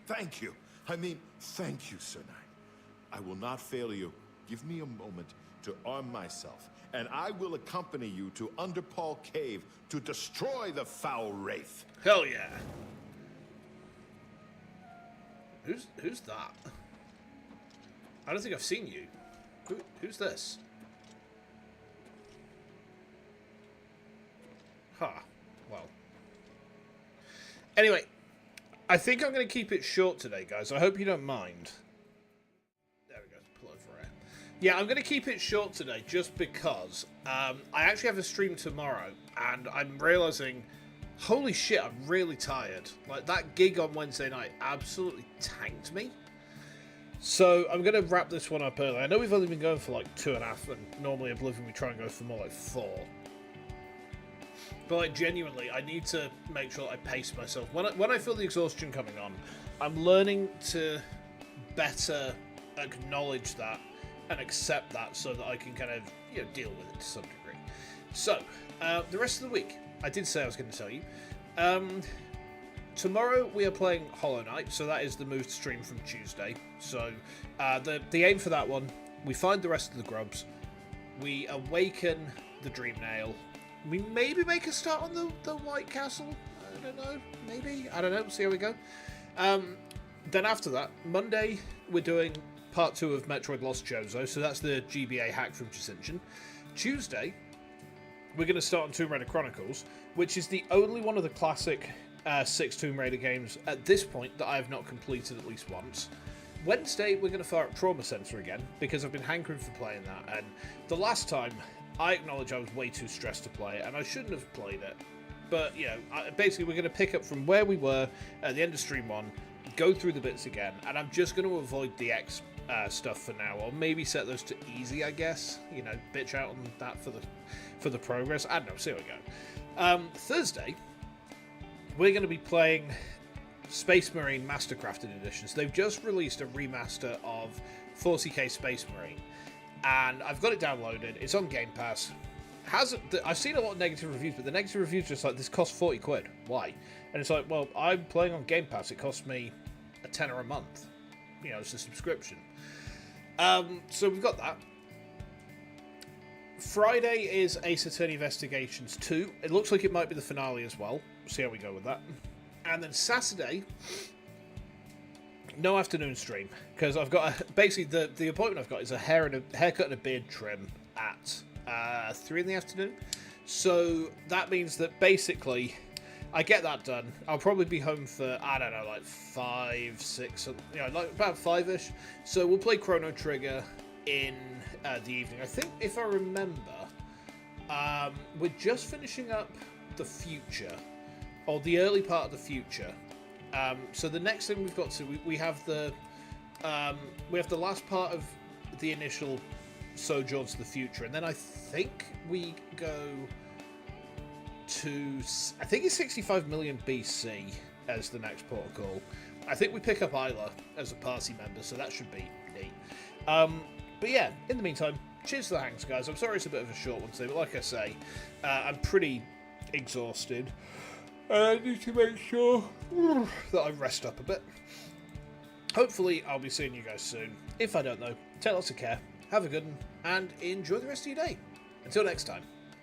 Thank you. I mean, thank you, Sir Knight. I will not fail you. Give me a moment to arm myself, and I will accompany you to Underpole Cave to destroy the foul wraith. Hell yeah. Who's that? I don't think I've seen you. Who's this? Huh. Well. Anyway, I think I'm going to keep it short today, guys. I hope you don't mind. There we go. Pull over here. Yeah, I'm going to keep it short today just because I actually have a stream tomorrow, and I'm realizing, holy shit, I'm really tired. Like, that gig on Wednesday night absolutely tanked me. So I'm going to wrap this one up early. I know we've only been going for like 2.5, and normally Oblivion we try and go for more like 4. But like, genuinely, I need to make sure that I pace myself. When I feel the exhaustion coming on, I'm learning to better acknowledge that and accept that so that I can kind of, you know, deal with it to some degree. So, the rest of the week, I did say I was going to tell you. Tomorrow we are playing Hollow Knight, so that is the move to stream from Tuesday. So the aim for that one, we find the rest of the grubs, we awaken the Dream Nail, we maybe make a start on the White Castle. I don't know, maybe, I don't know, we'll see how we go. Then after that, Monday we're doing part 2 of Metroid Lost Chozo, so that's the GBA hack from Jacinchen. Tuesday we're going to start on Tomb Raider Chronicles, which is the only one of the classic 6 Tomb Raider games at this point that I have not completed at least once. Wednesday, we're going to fire up Trauma Center again, because I've been hankering for playing that, and the last time, I acknowledge I was way too stressed to play it, and I shouldn't have played it. But, you know, basically we're going to pick up from where we were at the end of Stream 1, go through the bits again, and I'm just going to avoid the X stuff for now, or maybe set those to easy, I guess. You know, bitch out on that for the progress. I don't know, see how we go. Thursday, we're going to be playing Space Marine Mastercrafted Editions. They've just released a remaster of 40k Space Marine, and I've got it downloaded. It's on Game Pass. I've seen a lot of negative reviews, but the negative reviews are just like, this costs 40 quid. Why? And it's like, well, I'm playing on Game Pass. It costs me a tenner a month. You know, it's a subscription. So we've got that. Friday is Ace Attorney Investigations 2. It looks like it might be the finale as well. We'll see how we go with that. And then Saturday, no afternoon stream, because I've got basically the appointment I've got is a haircut and a beard trim at 3 in the afternoon. So that means that basically I get that done. I'll probably be home for, I don't know, like 5, 6, you know, like about 5-ish. So we'll play Chrono Trigger in the evening. I think, if I remember, we're just finishing up the future, or the early part of the future. So the next thing we've got to, we have the last part of the initial Sojourns to the Future, and then I think we go to, I think it's 65 million BC as the next protocol. I think we pick up Isla as a party member, so that should be neat. But yeah, in the meantime, cheers to the hangs, guys. I'm sorry it's a bit of a short one today, but like I say, I'm pretty exhausted. I need to make sure that I rest up a bit. Hopefully, I'll be seeing you guys soon. If I don't know, take lots of care. Have a good one. and enjoy the rest of your day. Until next time.